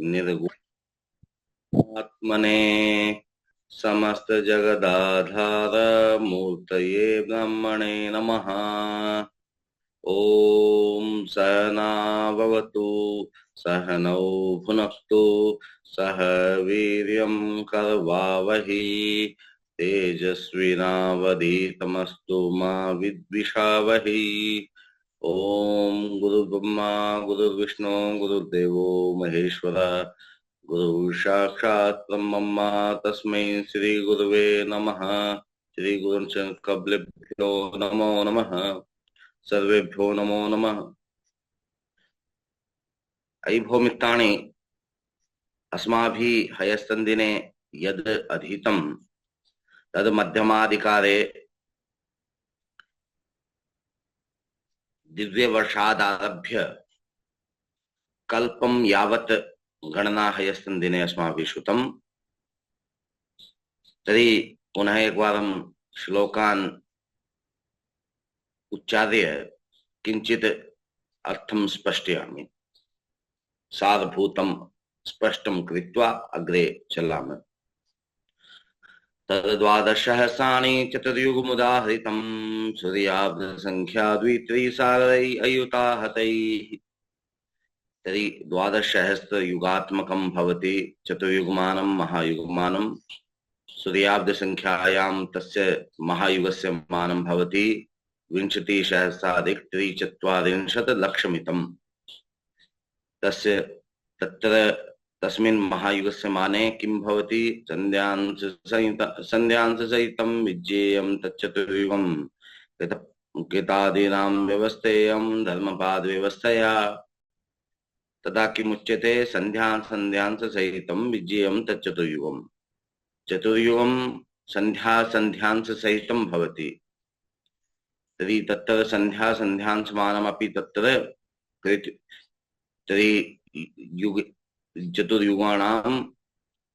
निर्गुणात्मने समस्त जगदाधार मूर्तये ब्रह्मणे नमः। ओम सहना भवतु सहनौ भुनक्तु सह वीर्यं करवावहि तेजस्विनावधीतमस्तु मा विद्विषावहि। ओम गुरु ब्रह्मा गुरु विष्णु गुरुदेवो महेश्वर गुरु साक्षात् ब्रह्म तस्मै श्री गुरुवे नमः। श्री गुरु कबलेभ्यो नमो नमः। सर्वेभ्यो नमो नमः। अयि भौमित्राणि अस्माभिः हयस्तन्दिने यद् अधीतं तद् मध्यमाधिकारे दिव्यवर्षादारभ्य कल्पं यावत् गणना हयस्तन्दिने अस्माभिः श्रुतं। तर्हि पुनः एकवारं श्लोकान् उच्चार्य किञ्चित् अर्थं स्पष्टयामि। सारभूतं स्पष्टं कृत्वा अग्रे चलामः। तद्द्वादशसहस्राणि चतुर्युगमुदाहृतं सूर्याब्दसंख्या द्वित्रिसारै अयुताहतैः। तर्हि द्वादशसहस्रयुगात्मकं भवति चतुर्युगमानं महायुगमानं। सूर्याब्दसंख्यायां तस्य महायुगस्य मानं भवति 20,000,000 लक्षमितम्। तस्य तत्र तस्मिन् महायुगस्य माने किं भवति? संध्यांशसहितं विज्ञेयं तच्चतुर्युगं कृतादीनां व्यवस्थेयं धर्मपादव्यवस्थया। तदा किमुच्यते? संध्यांशसहितं विज्ञेयं तच्चतुर्युगं। चतुर्युगं संध्यांशसहितं भवति। तर्हि तत्र संध्यांशमानमपि तत्र तर्हि चतुर्युगाणां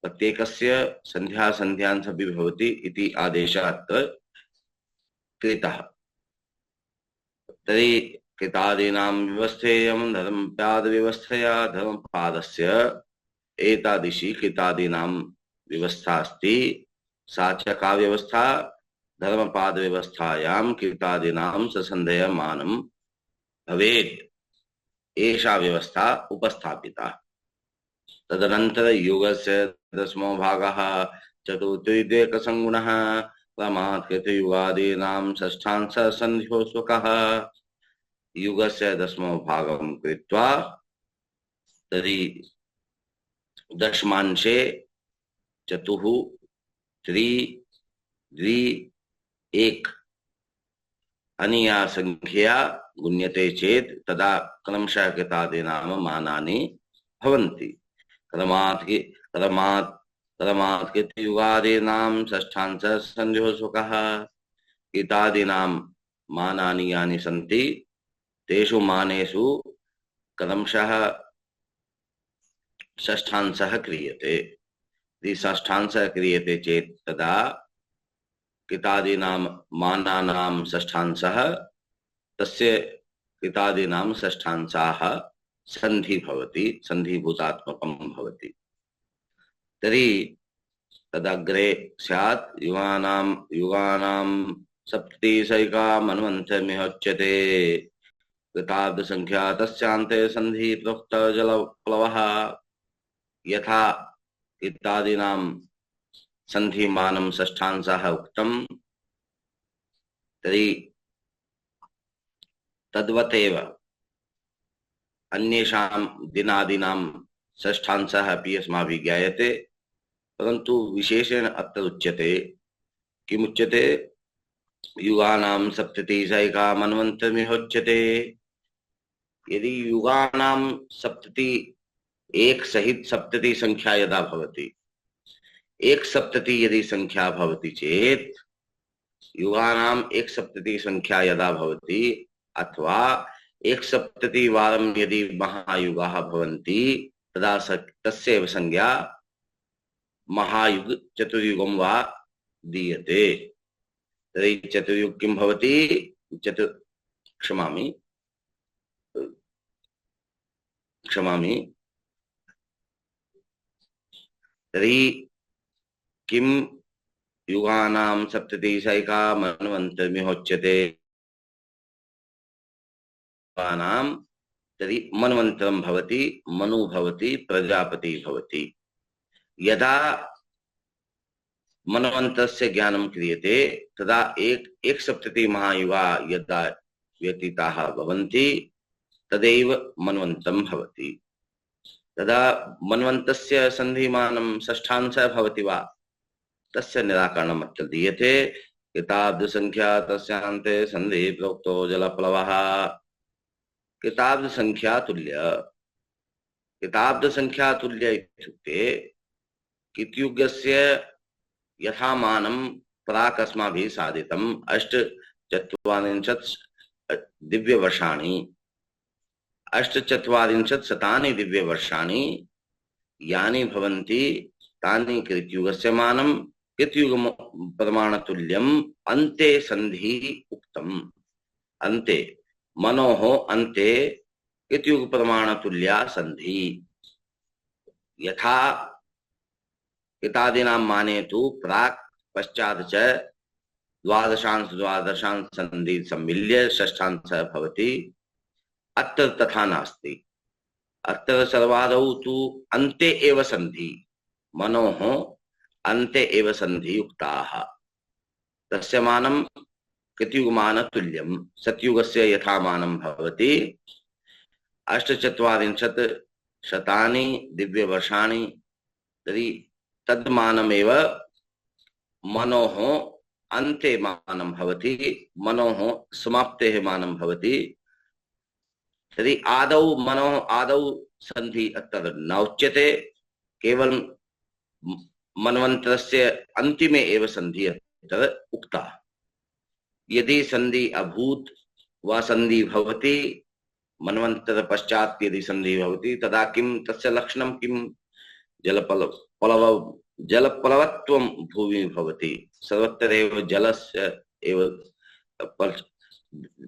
प्रत्येकस्य संध्यांशः भवति इति आदेशः अत्र कृतः। तर्हि कृतादीनां व्यवस्थेयं धर्मपादव्यवस्थया धर्मपादस्य एतादृशी कृतादीनां व्यवस्था अस्ति। सा च का व्यवस्था? धर्मपादव्यवस्थायां कृतादीनां ससन्देहमानं भवेत्। एषा व्यवस्था उपस्थापिता। तदनंतर युगस्य दशमो भागः चतुर्थ्युदेकसंगुणः क्रमात् कृतयुगादीनां षष्ठांशः सन्ध्योऽस्वकः। युगस्य दशमो भागं कृत्वा तर्हि दशमांशे चतुः त्रि द्वि एक अनया संख्या गुण्यते चेत् तदा क्रमशः कृतादीनां मानानि भवन्ति। क्रमात् कृतयुगादीनां षष्ठांशः सन्ध्योऽस्वकः। कृतादीनां मानानि यानि सन्ति तेषु मानेषु क्रमशः षष्ठांशः क्रियते। यदि षष्ठांशः क्रियते चेत् तदा कृतादीनां मानानां षष्ठांशः तस्य कृतादीनां षष्ठांशाः संधि भवति, संधिभूतात्मकं भवति। तर्हि तदग्रे स्यात् युगानां सप्ततिसैका मन्वन्तरमिहोच्यते। कृताब्द संख्या तस्यान्ते संधि प्रोक्त जलप्लवः। यथा कृतादीनां संधिमानं षष्ठांशः उक्तं तर्हि तद्वतेव अन्येषां दिनादीनां षष्ठांशः अपि अस्माभिः ज्ञायते। परन्तु विशेषेण अत्र उच्यते किमुच्यते? युगानां सप्ततिसैका मन्वन्तरमिहोच्यते। यदि युगानां सप्तति एक सहित सप्तति संख्या यदा भवति, एक सप्तति यदि संख्या भवति चेत् युगानां एक सप्तति संख्या यदा भवति अथवा एक सप्तति वारं यदि महायुगाः भवन्ति तदा तस्यैव संज्ञा महायुग चतुर्युगं वा दीयते। तर्हि चतुर्युग किं भवति? क्षमामि तर्हि किं युगानां सप्ततिसैका मन्वन्तरमिहोच्यते युगानां तर्हि मन्वन्तरं भवति, मनु भवति, प्रजापति भवति। यदा मन्वन्तरस्य ज्ञानं क्रियते तदा एक सप्तति महायुगा यदा व्यतीताः भवन्ति तदैव मन्वन्तरं भवति। तदा मन्वन्तस्य सन्धिमानं षष्ठांशः भवति वा तस्य निराकरणम् अत्र दीयते। किताब्दसंख्या तस्यान्ते सन्धि प्रोक्तो जलप्लवः। किताब्दसंख्या तुल्य इत्युक्ते कित्युगस्य यथामानं प्राक् अस्माभिः साधितम् 48 दिव्यवर्षाणि 48 शतानि दिव्यवर्षाणि यानि भवन्ति तानि कृतयुगस्य मानं कृतयुग प्रमाणतुल्यम् अन्ते संधि उक्तम्। अन्ते मनोः अन्ते कृतयुग प्रमाणतुल्या संधि। यथा कितादीनां माने तु प्राक् पश्चात् च द्वादशांश संधि सम्मिल्य षष्ठांशः भवति। अत्र तथा नास्ति। अत्र सर्वादौ तु अन्ते एव संधि, मनोः अन्ते एव संधि उक्ताः। तस्य मानं कृतयुगमानतुल्यं। सत्युगस्य यथा मानं भवति 48 शतानि दिव्यवर्षाणि, तर्हि तद्मानमेव मनोः अन्ते मानं भवति, मनोः समाप्तेः मानं भवति। तर्हि आदौ संधि अत्र न उच्यते, केवल मन्वन्तरस्य अन्तिमे एव संधि अत्र उक्ता। यदि संधि अभूत् वा संधि भवति, मन्वन्तर पश्चात् यदि संधि भवति तदा किं तस्य लक्षणं किं? जलप्लवत्वं भूमि भवति। सर्वत्र एव जलस्य एव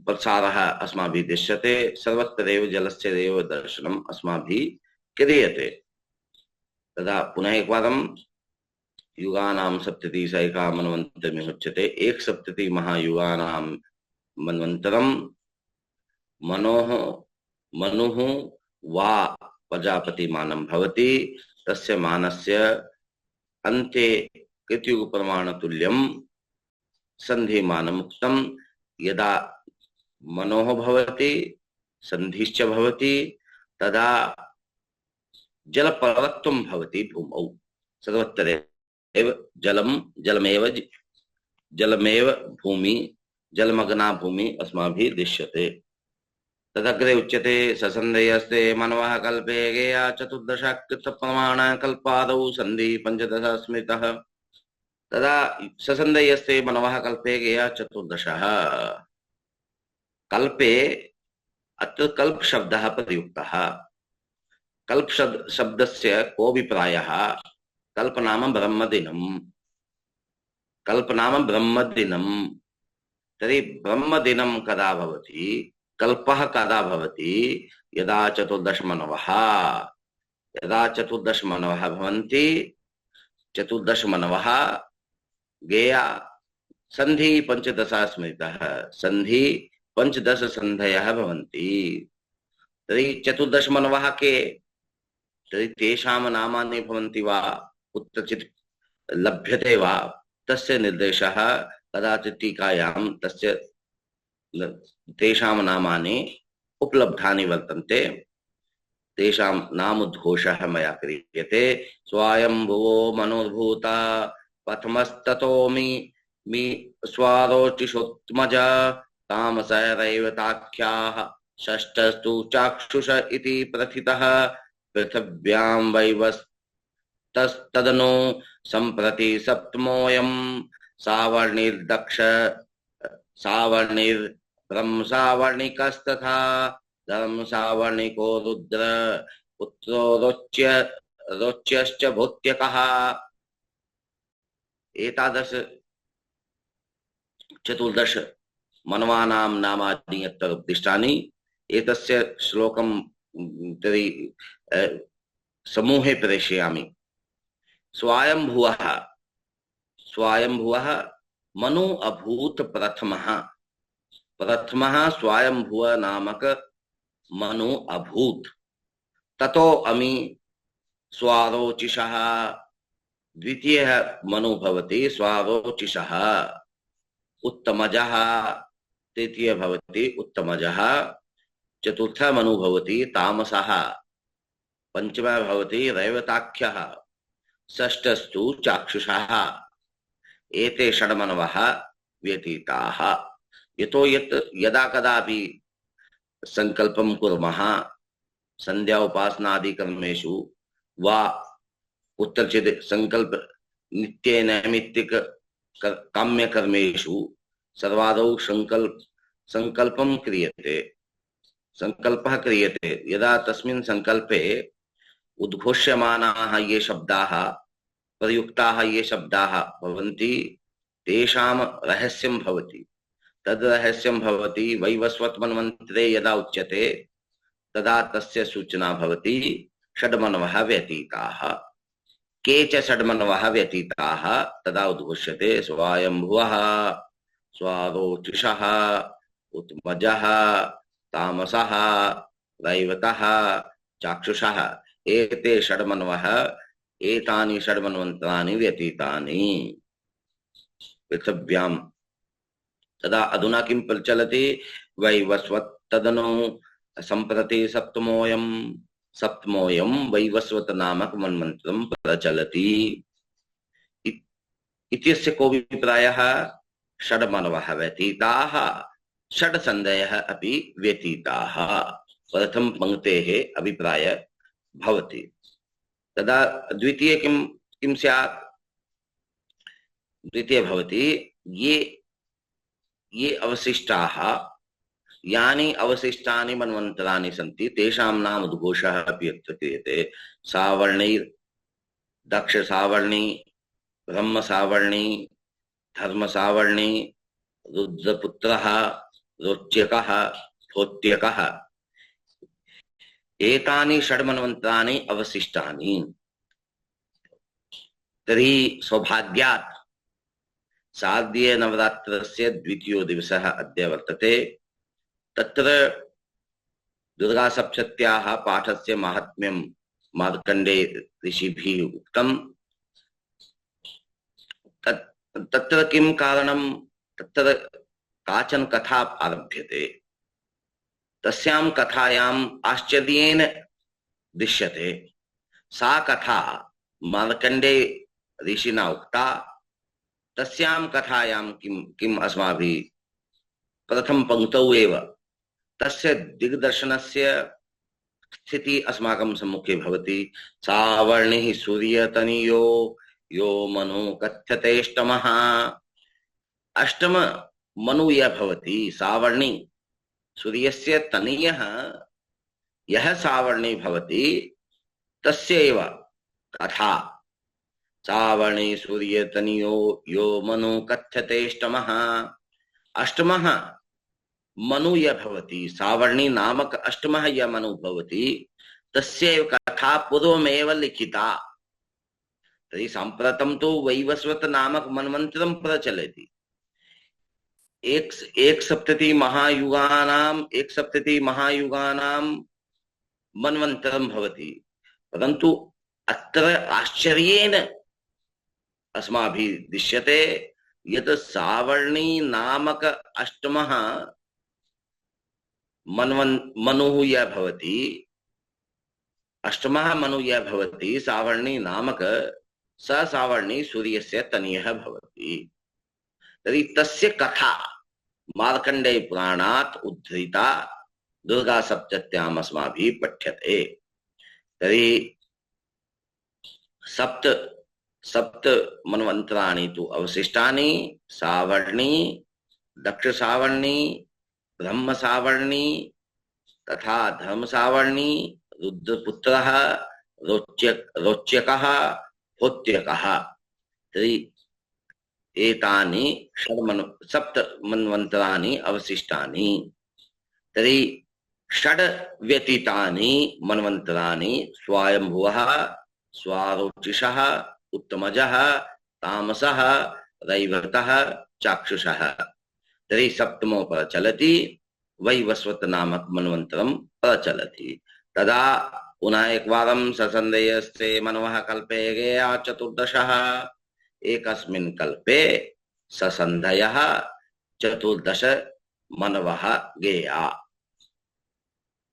प्रसारः अस्माभिः दृश्यते, सर्वत्र एव जलस्य एव दर्शनम् अस्माभिः क्रियते। तदा पुनः एकवारं युगानां सप्ततिसैका मन्वन्तरमिहोच्यते। 1 महायुगानां मन्वन्तरं मनुः वा प्रजापतिमानं भवति। तस्य मानस्य अन्ते कृतयुग प्रमाणतुल्यं संधिमानम् उक्तम्। यदा मनोः भवति संधिश्च भवति तदा जलपर्वत्वं भवति भूमौ। सर्वत्र एव जलमेव भूमि, जलमग्ना भूमि अस्माभिः दृश्यते। तदग्रे उच्यते ससन्धयस्ते मनवः कल्पे गेया 14 कृतप्रमाण कल्पादौ संधि 15 स्मृतः। तदा ससन्धयस्ते मनवः कल्पे गेया 14। कल्पे अत्र कल्प शब्दः प्रयुक्तः। कल्प शब्दस्य कोऽभिप्रायः? कल्प नाम ब्रह्मदिनम्। कल्प नाम ब्रह्मदिनम्। तर्हि ब्रह्मदिनं कदा भवति? कल्पः कदा भवति? यदा 14 मनवः भवन्ति। 14 मनवः गेया संधि 15 स्मृतः। संधि 15 संधयः भवन्ति। तर्हि 14 मनवः के? तर्हि तेषां नामानि भवन्ति वा, कुत्रचित् लभ्यते वा? तस्य निर्देशः कदाचित् टीकायां तस्य तेषां नामानि उपलब्धानि वर्तन्ते। तेषां नामोद्घोषः मया क्रियते। स्वायम्भुवो मनुर्भूता प्रथमस्ततोमि स्वारोचिषोत्मज तामसैरैवताख्याः षष्ठस्तु चाक्षुष इति प्रथितः पृथिव्यां वैवस्तदनु सम्प्रति सप्तमोऽयं सावर्णिर्दक्ष सावर्णिकस्तथा धर्म सावर्णिको रुद्र पुत्रो रोच्यश्च भूत्यकः। एतादृश 14 मनवानां नामानि अत्र उपदिष्टानि। एतस्य श्लोकं तर्हि समूहे प्रेषयामि। स्वायंभुवः स्वायंभुवः मनु अभूत प्रथमः प्रथमः स्वायंभुव नामक मनु अभूत ततो अमी स्वारोचिषः द्वितीयः मनु भवति स्वारोचिषः उत्तमजः तृतीयः भवति उत्तमजः चतुर्थः मनु भवति तामसः पंचमः भवति रैवताख्यः षष्ठस्तु चाक्षुषः एते षड्मनवः व्यतीताः यतो यत् यदा कदापि संकल्पं कुर्मः संध्या उपासनादि कर्मेषु वा कुत्रचित् संकल्प नित्य नैमित्तिक काम्य कर्मेषु सर्वादौ संकल्पं क्रियते संकल्पः क्रियते यदा तस्मिन् संकल्पे उद्घोष्यमानाः ये शब्दाः प्रयुक्ताः ये शब्दाः भवन्ति तेषां रहस्यं भवति तद् रहस्यं भवति वैवस्वतमन्वन्तरे यदा उच्यते तदा तस्य सूचना भवति षड्मनवः व्यतीताः के च षड्मनवः व्यतीताः तदा उद्घोष्यते स्वायंभुवः स्वारोचिषः उत्मजः तामसः रैवतः चाक्षुषः एते षड्मनवः एतानि षड्मन्वन्तराणि व्यतीतानि पृथिव्यां तदा अधुना किं प्रचलति वैवस्वत् तदनु सम्प्रति सप्तमोऽयं वैवस्वत नामक मन्वन्तरं प्रचलति इत्यस्य कोऽभिप्रायः षड्मनवः व्यतीताः षड्सन्धयः अपि व्यतीताः प्रथम पंक्तेः अभिप्राय भवति तदा द्वितीय किं स्यात् द्वितीय भवति ये अवशिष्टाः यानि अवशिष्टानि मन्वन्तराणि सन्ति तेषां नाम उद्घोषः अपि अत्र क्रियते सावर्णी दक्ष सावर्णी ब्रह्म सावर्णी धर्म सावर्णी रुद्रपुत्रः रोच्यकः होत्यकः एतानि षड्मन्वन्तराणि अवशिष्टानि तर्हि सौभाग्यात् शारदीय नवरात्रस्य द्वितीयो दिवसः अद्य वर्तते तत्र दुर्गा सप्तशत्याः पाठस्य माहात्म्यं मार्कण्डे ऋषिभिः उक्तं तत्र किं कारणं तत्र काचन कथा आरभ्यते तस्यां कथायाम् आश्चर्येण दृश्यते सा कथा मार्कण्डे ऋषिना उक्ता तस्यां कथायां किम् अस्माभिः प्रथम पंक्तौ एव तस्य दिग्दर्शनस्य स्थिति अस्माकं सम्मुखे भवति सावर्णिः सूर्यतनीयो यो मनु कथ्यतेष्टमः अष्टम मनु यः भवति सावर्णी सूर्यस्य तनीयः यः सावर्णी भवति तस्य एव कथा सावर्णी सूर्यतनीयो यो मनु कथ्यतेष्टमः अष्टमः मनु यः भवति सावर्णी नामक अष्टमः यः मनु भवति तस्यैव कथा पूर्वमेव लिखिता तर्हि साम्प्रतं तु वैवस्वत नामक मन्वन्तरं प्रचलति एक सप्तति महायुगानां मन्वन्तरं भवति परन्तु अत्र आश्चर्येण अस्माभिः दृश्यते यत् सावर्णी नामक अष्टमः मनुः यः भवति अष्टमः मनुः यः भवति सावर्णी नामक स सावर्णी सूर्यस्य तनीयः भवति तर्हि तस्य कथा मार्कण्डेय पुराणात् उद्धृता दुर्गा सप्तत्याम् अस्माभिः पठ्यते तर्हि सप्त मन्वन्तराणि तु अवशिष्टानि सावर्णी दक्ष सावर्णी ब्रह्म सावर्णी तथा धर्म सावर्णी रुद्रपुत्रः रोच्यकः होत्यकः तर्हि एतानि सप्त मन्वन्तराणि अवशिष्टानि तर्हि षड् व्यतीतानि मन्वन्तराणि स्वायंभुवः स्वारोचिषः उत्तमजः तामसः रैवतः चाक्षुषः। तर्हि सप्तमो प्रचलति वैवस्वत नामक मन्वन्तरं प्रचलति। तदा पुनः एकवारं ससन्देहस्ते मनवः कल्पे गेया चतुर्दशः। एकस्मिन् कल्पे ससन्धयः चतुर्दश मनवः गेया।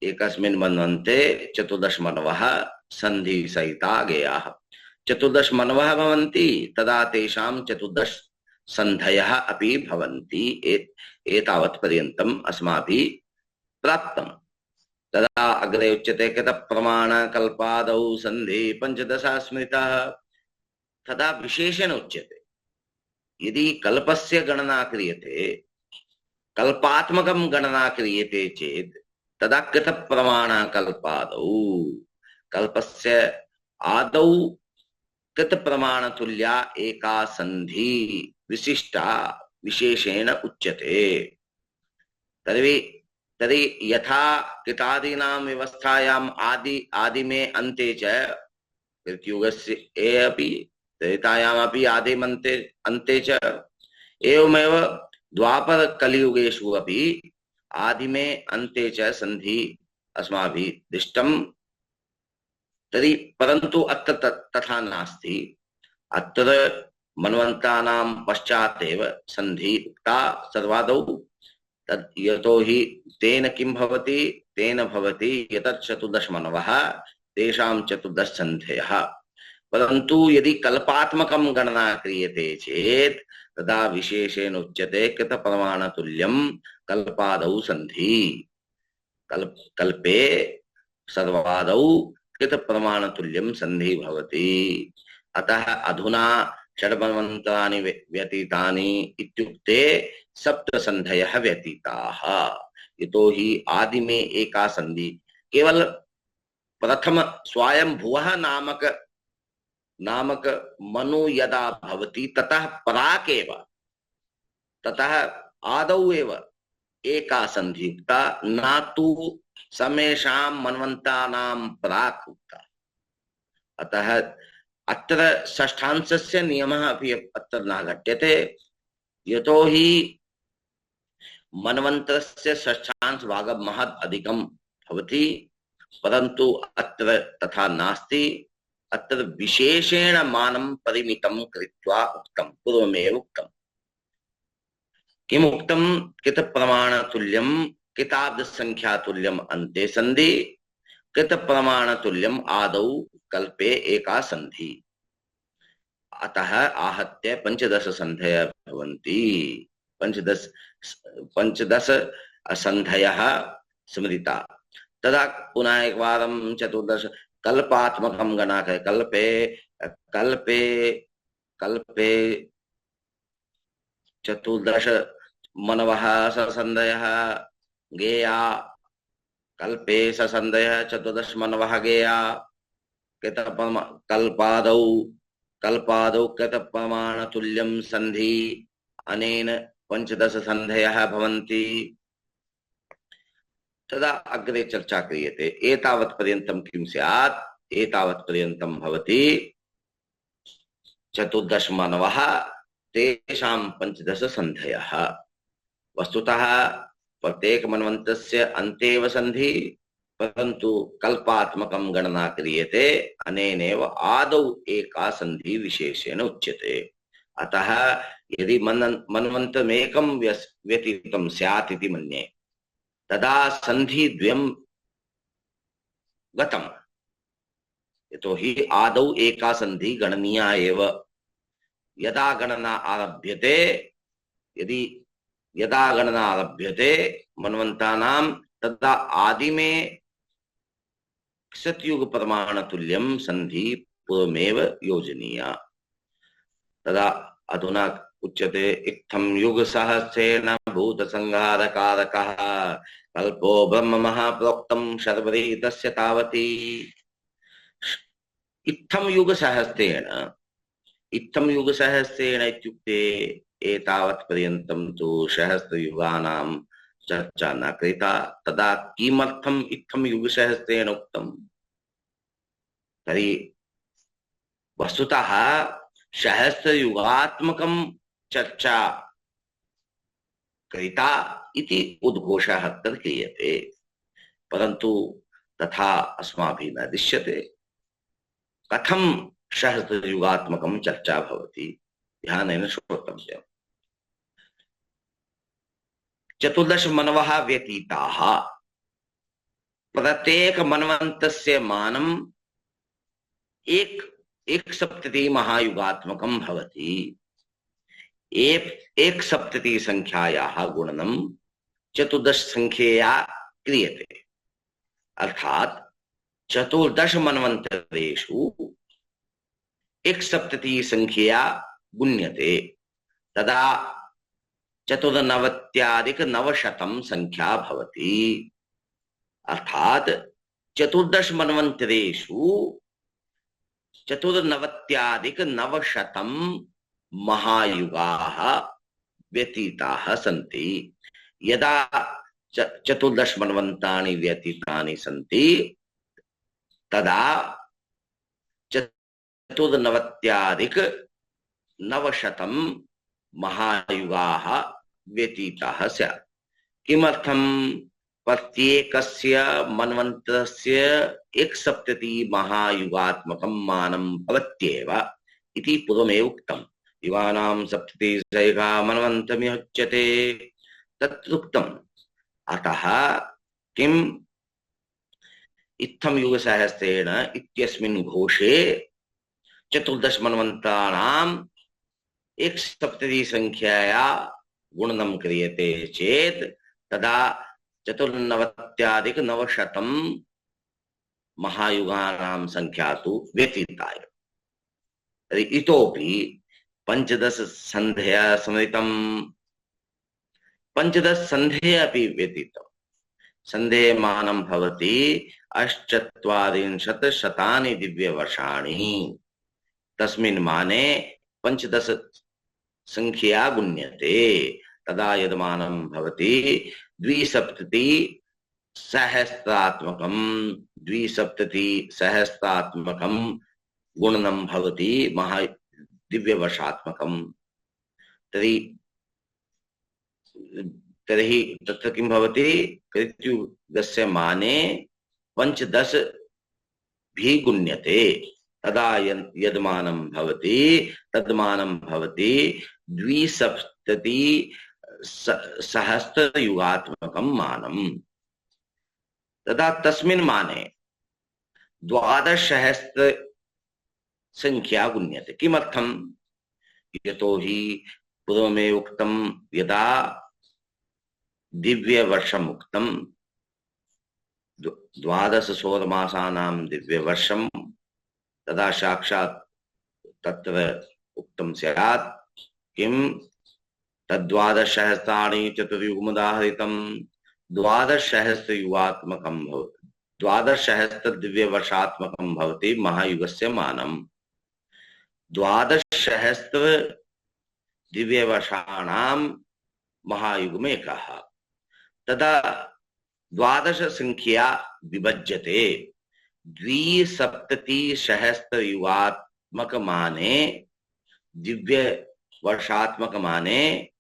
एकस्मिन् मन्वन्ते चतुर्दश मनवः सन्धि सहिता गेयाः। चतुर्दश मनवः भवन्ति तदा तेषां चतुर्दश सन्धयः अपि भवन्ति। एतावत् पर्यन्तम् अस्माभिः प्राप्तम्। तदा अग्रे उच्यते कृत प्रमाण कल्पादौ सन्धि पंचदशा स्मृतः। तदा विशेषेण उच्यते यदि कल्पस्य गणना क्रियते, कल्पात्मकं गणना क्रियते चेत् तदा कृत प्रमाण कल्पादौ, कल्पस्य आदौ कृत प्रमाण तुल्या एका संधि विशिष्टा विशेषेण उच्यते। तर्हि यथा कृतादीनां व्यवस्थायाम् आदि में अन्ते च कृतयुगस्य अपि त्रेतायामपि आदिमन्ते अन्ते च एवमेव द्वापर कलियुगेषु अपि आदिमे अन्ते च संधि अस्माभिः दृष्टम्। तर्हि परन्तु अत्र तथा नास्ति। अत्र मन्वन्तानां पश्चात् एव संधि उक्ता सर्वादौ। तद् यतो हि तेन किं भवति, तेन भवति यतत् चतुर्दश मनवः तेषां चतुर्दश सन्धयः। परन्तु यदि कल्पात्मकं गणना क्रियते चेत् तदा विशेषेण उच्यते कृत प्रमाणतुल्यं कल्पादौ संधि। कल्पे सर्वादौ कृत प्रमाणतुल्यं संधि भवति। अतः अधुना षड्मन्वन्तराणि व्यतीतानि इत्युक्ते सप्त संधयः व्यतीताः। यतो हि आदि में एका संधि केवल प्रथम स्वयंभुवः नामक मनु यदा भवति ततः प्राक् एव, ततः आदौ एव एका संधि उक्ता, न तु समेषां मन्वन्तानां प्राक् उक्ता। अतः अत्र षष्ठांशस्य नियमः अपि अत्र न घट्यते। यतो हि मन्वन्तरस्य षष्ठांश भागं महत् अधिकं भवति, परन्तु अत्र तथा नास्ति। अत्र विशेषेण मानं परिमितं कृत्वा उक्तं, पूर्वमेव उक्तं। किम् उक्तं? कृत प्रमाणतुल्यं कृताब्द संख्यातुल्यम् अन्ते संधि, कृत प्रमाणतुल्यम् आदौ कल्पे एका संधि। अतः आहत्य पंचदश संधयः भवन्ति। पंचदश संधयः स्मृता। तदा पुनः एकवारं चतुर्दश कल्पात्मकं गणा है। कल्पे कल्पे कल्पे चतुर्दश मनवः ससन्धयः गेया। कल्पे ससन्धयः चतुर्दश मनवः गेया। कल्पादौ कृत प्रमाणतुल्यं संधि अनेन पंचदश संधयः भवन्ति। तदा अग्रे चर्चा क्रियते। एतावत् पर्यन्तं किं स्यात्? एतावत् पर्यन्तं भवति चतुर्दश मनवः तेषां पंचदश संधयः। वस्तुतः प्रत्येक मन्वन्तरस्य अन्ते एव संधि, परन्तु कल्पात्मकं गणना क्रियते, अनेनैव आदौ एका संधि विशेषेण उच्यते। अतः यदि मन्वन्तरमेकं व्यतीतं स्यात् इति मन्ये, तदा संधि द्वयं गतम्। यतो हि आदौ एका संधि गणनीया एव। यदा गणना आरभ्यते मन्वन्तानां, तदा आदि में सतयुग प्रमाणतुल्यं संधि पूर्वमेव योजनीया। तदा अधुना उच्यते इत्थं युग सहस्रेण भूत संहारकारकः कल्पो ब्रह्म महाप्रोक्तं शर्वरी तस्य तावती। इत्थं युग सहस्रेण इत्युक्ते एतावत् पर्यन्तं तु सहस्रयुगानां चर्चा न कृता। तदा किमर्थम् इत्थं युग सहस्रेण उक्तम्? तर्हि वस्तुतः सहस्रयुगात्मकं चर्चा कृता इति उद्घोषः अत्र क्रियते, परन्तु तथा अस्माभिः न दृश्यते। कथं सहस्रयुगात्मकं चर्चा भवति, ध्यानेन श्रोतव्यम्। 14 मनवः व्यतीताः, प्रत्येक मन्वन्तस्य मानम् एक सप्तति महायुगात्मकं भवति। एक सप्तति संख्यायाः गुणनं 14 संख्यया क्रियते, अर्थात 14 मन्वन्तरेषु एक सप्तति संख्यया गुण्यते, तदा 94,900 संख्या भवति। अर्थात 14 मन्वन्तरेषु 94,900 महायुगाः व्यतीताः सन्ति। यदा 14 मन्वन्तानि व्यतीतानि सन्ति, तदा 94,900 महायुगाः व्यतीताः स्यात्। किमर्थं? प्रत्येकस्य मन्वन्तरस्य एक सप्तति महायुगात्मकं मानं भवत्येव इति पूर्वमेव उक्तम्। युगानां सप्ततिसहस्रैका मन्वन्तमिहोच्यते तत्तुक्तम्। अतः किम् इत्थं युगसहस्रेण इत्यस्मिन् घोषे 14 मन्वन्तानाम् एक सप्तति संख्याया गुणनं क्रियते चेत् तदा 94,900 महायुगानां संख्या तु व्यतीता। इतोपि 15 सन्धया स्मृतं, 15 सन्धे अपि व्यतीतम्। सन्धे मानं भवति 48 शतानि दिव्यवर्षाणि। तस्मिन् माने 15 संख्या गुण्यते, तदा यद्मानं भवति 270,000 गुणनं भवति महा दिव्यवर्षात्मकम्। तर्हि तत्र किं भवति? कृत्युगस्य माने 15 भी गुण्यते, तदा यद्मानं भवति तद्मानं भवति 270,000 मानम्। तदा तस्मिन् माने 12,000 संख्या गुण्यते। किमर्थं? यतोहि पूर्वमेव उक्तं, यदा दिव्यवर्षम् उक्तं 12 सौरमासानां दिव्यवर्षं, तदा साक्षात् तत्र उक्तं स्यात् किं तद्12,000 चतुर्युगमुदाहरितं 12,000 भवति, 12,000 दिव्यवर्षात्मकं भवति महायुगस्य मानम्। 12,000 दिव्यवर्षाणां महायुगमेकः। तदा 12 संख्या विभज्यते। 270,000 युगात्मक माने, दिव्य वर्षात्मक माने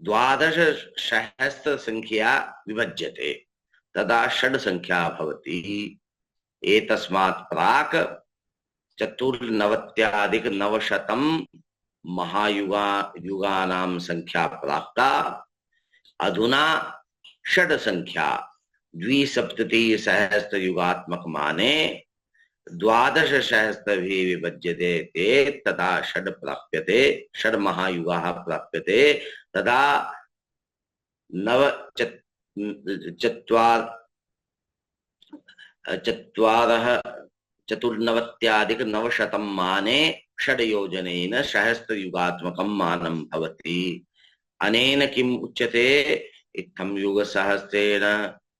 12,000 संख्या विभज्यते, तदा 6 संख्या भवति। एतस्मात् प्राक् 94,900 महायुगानां संख्या प्राप्ता। अधुना 6 संख्या 270,000 युगात्मक माने 12,000 भी विभज्यते चेत् तदा 6 प्राप्यते, 6 महायुगाः प्राप्यते। तदा 94,900 माने 6 योजनेन 1,000 युगात्मकं मानं भवति। अनेन किम् उच्यते? इत्थं युगसहस्रेण,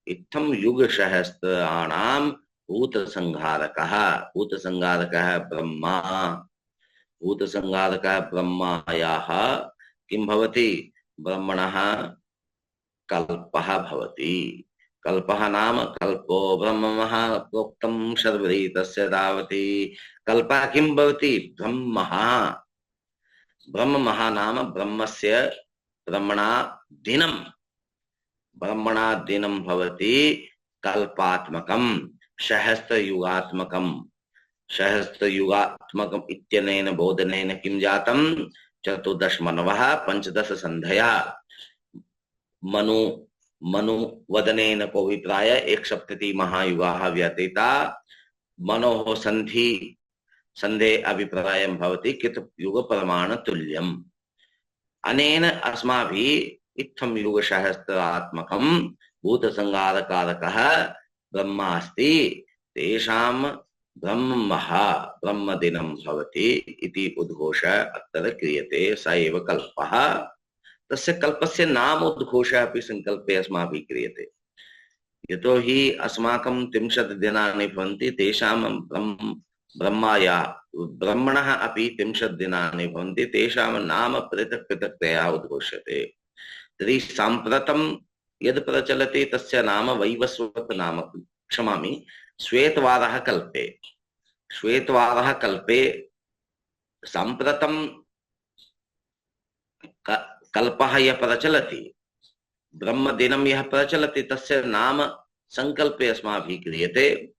इत्थं युगसहस्राणां भूतसंहारकः। भूतसंहारकः ब्रह्मा। भूतसंहारकः ब्रह्मायाः किं भवति? ब्रह्मणः कल्पः भवति। कल्पः नाम कल्पो ब्रह्मः प्रोक्तं शर्वरी तस्य तावती। कल्पः किं भवति? ब्रह्मः। ब्रह्मः नाम ब्रह्मस्य ब्रह्मणा दिनं, ब्रह्मणा दिनं भवति कल्पात्मकं सहस्रयुगात्मकं। सहस्रयुगात्मकम् इत्यनेन बोधनेन किं जातं? चतुर्दश मनवः पंचदश संधया। मनु मनु वदनेन को विप्राय एक सप्तति महायुगाः व्यतीता। मनोः संधि संधे अभिप्रायं भवति कित युग प्रमाण तुल्यम्। अनेन अस्माभिः इत्थं युग सहस्रात्मकं भूत संगारकारकः ब्रह्मा अस्ति। तेषां ब्रह्मः ब्रह्मदिनं भवति इति उद्घोष अत्र क्रियते। स एव कल्पः। तस्य कल्पस्य नाम उद्घोष अपि संकल्पे अस्माभिः क्रियते। यतो हि अस्माकं 30 दिनानि भवन्ति, तेषां ब्रह्माया ब्रह्मणः अपि 30 दिनानि भवन्ति, तेषां नाम पृथक् पृथक्तया उद्घोष्यते। तर्हि साम्प्रतं यद् प्रचलति तस्य नाम वैवस्वत नाम, क्षमामि, श्वेतवारः कल्पे। श्वेतवारः कल्पे साम्प्रतं कल्पः यः प्रचलति, ब्रह्मदिनं यः प्रचलति, तस्य नाम संकल्पे अस्माभिः क्रियते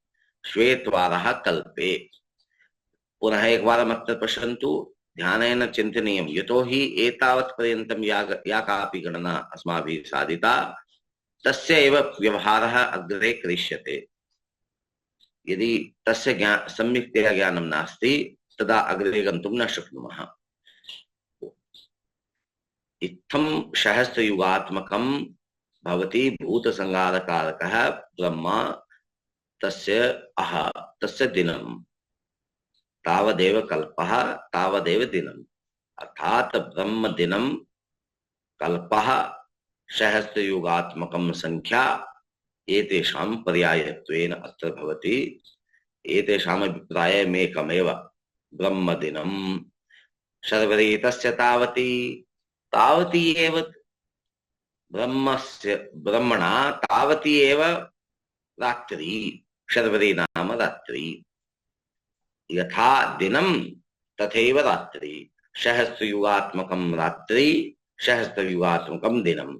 श्वेतवारः कल्पे। पुनः एकवारम् अत्र पश्यन्तु, ध्यानेन चिन्तनीयं। यतो हि एतावत् पर्यन्तं या कापि गणना अस्माभिः साधिता, तस्य एव व्यवहारः अग्रे करिष्यते। यदि तस्य सम्यक्तया ज्ञानं नास्ति तदा अग्रे गन्तुं न शक्नुमः। इत्थं सहस्रयुगात्मकं भवति भूतसंगारकारकः ब्रह्मा। तस्य दिनं तावदेव कल्पः तावदेव दिनम्, अर्थात ब्रह्मदिनं कल्पः सहस्रयुगात्मकं संख्या एतेषां पर्यायत्वेन अत्र भवति। एतेषाम् अभिप्रायमेकमेव, ब्रह्मदिनं। शर्वरी तस्य तावती, तावती एव ब्रह्मणा तावती एव रात्रि। शर्वरी नाम रात्रि। यथा दिनं तथैव रात्रि। सहस्रयुगात्मकं रात्रि, सहस्रयुगात्मकं दिनं।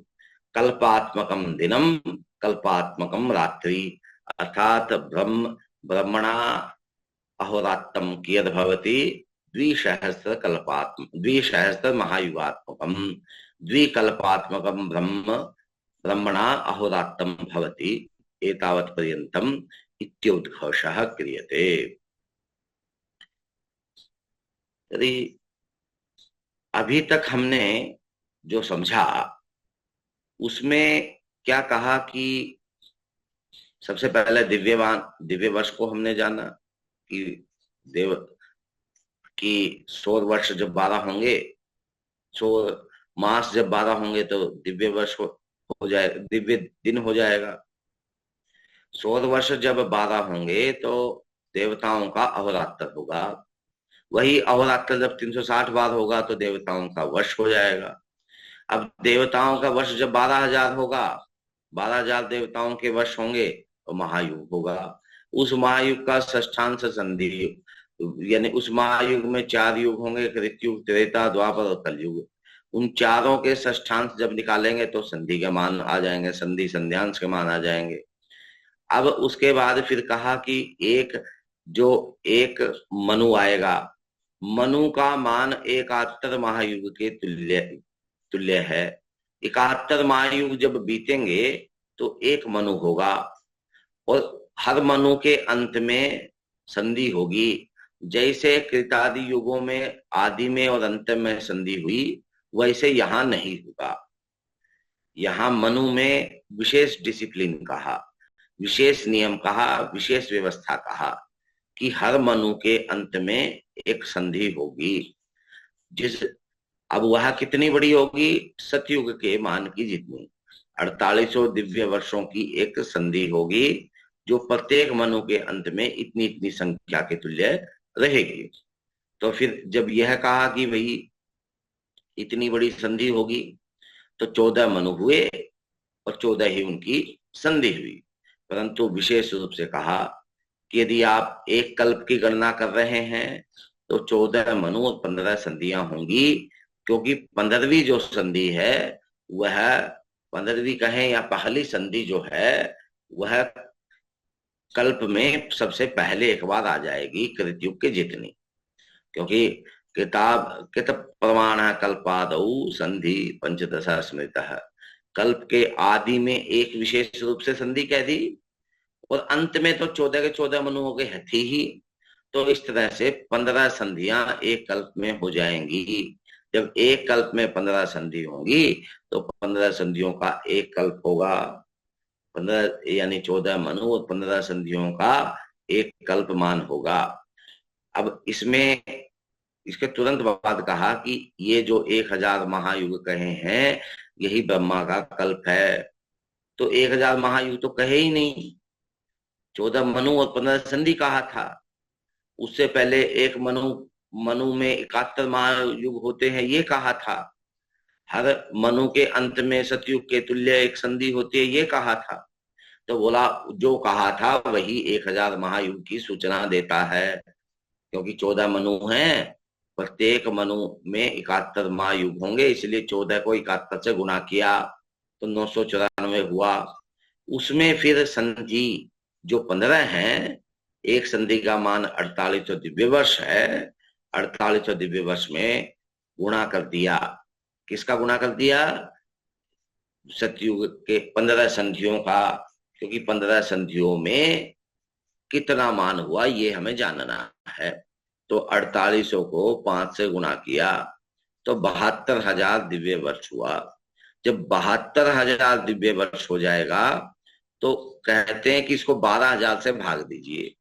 कल्पात्मकं दिनं, कल्पात्मकं रात्रि। अर्थात ब्रह्मणा अहोरात्रं कियद् भवति? 2,000 महायुगात्मकं, द्विकल्पात्मकं ब्रह्मणा अहोरात्रं भवति। एतावत् पर्यन्तम् इत्युद्घोषः क्रियते। यदि अभी तक हमने जो समझा उसमें क्या कहा कि सबसे पहले दिव्य वर्ष को हमने जाना कि देव की 100 वर्ष जब 12 होंगे, 100 मास जब 12 होंगे तो दिव्य वर्ष हो जाए, दिव्य दिन हो जाएगा। 100 वर्ष जब 12 होंगे तो देवताओं का अहोरात्र होगा। वही अहोरात्र जब 360 बार होगा तो देवताओं का वर्ष हो जाएगा। अब देवताओं का वर्ष जब 12,000 होगा, 12,000 देवताओं के वर्ष होंगे तो महायुग होगा। उस महायुग का षष्ठांश संधि, यानी उस महायुग में 4 युग होंगे, कृतयुग, त्रेता, द्वापर और कलयुग। उन चारों के षष्ठांश जब निकालेंगे तो संधि के मान आ जाएंगे, संधि संध्यांश के मान आ जाएंगे। अब उसके बाद फिर कहा कि एक मनु आएगा, मनु का मान 71 महायुग के तुल्य है। 71 महायुग जब बीतेंगे तो एक मनु होगा और हर मनु के अंत में संधि होगी। जैसे कृतादि युगों में आदि में और अंत में संधि हुई, वैसे यहाँ नहीं होगा। यहाँ मनु में विशेष डिसिप्लिन कहा, विशेष नियम कहा, विशेष व्यवस्था कहा कि हर मनु के अंत में एक संधि होगी। अब वह कितनी बड़ी होगी? सतयुग के मान की जितनी, 4800 दिव्य वर्षों की एक संधि होगी, जो प्रत्येक मनु के अंत में इतनी इतनी संख्या के तुल्य रहेगी। तो फिर जब यह कहा कि भाई इतनी बड़ी संधि होगी तो 14 मनु हुए और 14 ही उनकी संधि हुई। परंतु विशेष रूप से कहा कि यदि आप एक कल्प की गणना कर रहे हैं तो 14 मनु और 15 संधियां होंगी, क्योंकि 15वीं जो संधि है वह 15वीं कहें या पहली संधि जो है वह कल्प में सबसे पहले एक बार आ जाएगी कृतयुग के जितनी। क्योंकि किताब प्रमाण कल्पादौ संधि पंचदश स्मृत, कल्प के आदि में एक विशेष रूप से संधि कह दी और अंत में तो 14 के 14 मनुओं के थी ही। तो इस तरह से 15 संधियां एक कल्प में हो जाएंगी। जब एक कल्प में 15 संधि होंगी तो 15 संधियों का एक कल्प होगा। 15 यानी 14 मनु और 15 संधियों का एक कल्प मान होगा। अब इसमें इसके तुरंत बाद कहा कि ये जो 1000 महायुग कहे हैं यही ब्रह्मा का कल्प है। तो 1000 महायुग तो कहे ही नहीं, 14 मनु और 15 संधि कहा था। उससे पहले एक मनु मनु में 71 महायुग होते हैं ये कहा था। हर मनु के अंत में सतयुग के तुल्य एक संधि होती है ये कहा था। तो बोला जो कहा था वही 1000 महायुग की सूचना देता है, क्योंकि 14 मनु हैं, प्रत्येक मनु में 71 महायुग होंगे, इसलिए 14 को 71 से गुणा किया तो 994 हुआ। उसमें फिर संधि जो 15 हैं, एक संधि का मान 48 दिव्य वर्ष है, 48 दिव्य वर्ष में गुणा कर दिया। किसका गुणा कर दिया? सतयुग के 15 संधियों का, क्योंकि 15 संधियों में कितना मान हुआ ये हमें जानना है। तो 48 को 5 से गुणा किया तो 72,000 दिव्य वर्ष हुआ। जब 72,000 दिव्य वर्ष हो जाएगा तो कहते हैं कि इसको 12,000 से भाग दीजिए।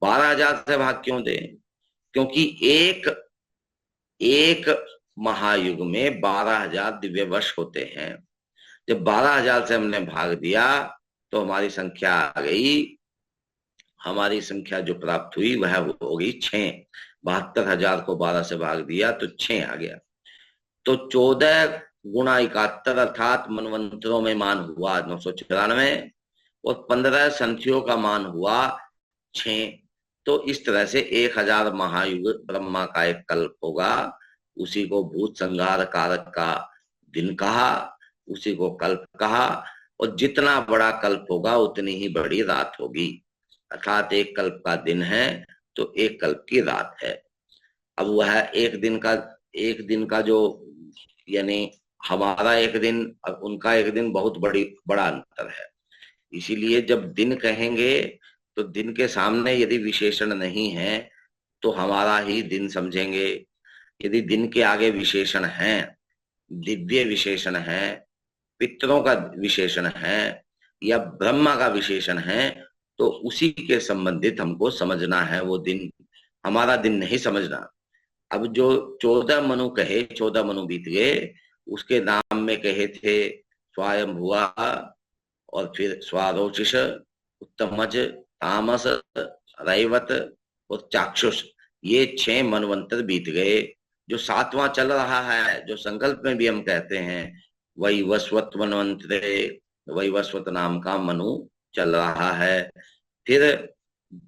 12,000 से भाग क्यों दें? क्योंकि एक महायुग में 12,000 दिव्य वर्ष होते हैं। जब 12,000 से हमने भाग दिया तो हमारी संख्या आ गई, हमारी संख्या जो प्राप्त हुई वह हो गई 6। 72,000 को 12 से भाग दिया तो 6 आ गया। तो 14 गुणा 71 अर्थात मनवंतरों में मान हुआ 994 और 15 संधियों का मान हुआ 6। तो इस तरह से 1000 महायुग ब्रह्मा का एक कल्प होगा। उसी को भूत संहार कारक का दिन कहा, उसी को कल्प कहा। और जितना बड़ा कल्प होगा उतनी ही बड़ी रात होगी, अर्थात एक कल्प का दिन है तो एक कल्प की रात है। अब वह एक दिन का जो यानी हमारा एक दिन और उनका एक दिन बहुत बड़ा अंतर है। इसीलिए जब दिन कहेंगे तो दिन के सामने यदि विशेषण नहीं है तो हमारा ही दिन समझेंगे। यदि दिन के आगे विशेषण है, दिव्य विशेषण है, पितरों का विशेषण है या ब्रह्मा का विशेषण है तो उसी के संबंधित हमको समझना है। वो दिन हमारा दिन नहीं समझना। अब जो 14 मनु कहे, 14 मनु बीत गए, उसके नाम में कहे थे स्वयंभुवा और फिर स्वारोचिष, उत्तमज, तामस, रैवत और चाक्षुष, ये 6 मनवंतर बीत गए। जो 7वां चल रहा है, जो संकल्प में भी हम कहते हैं, वही वस्वत मनवंतरे, वही वस्वत नाम का मनु चल रहा है। फिर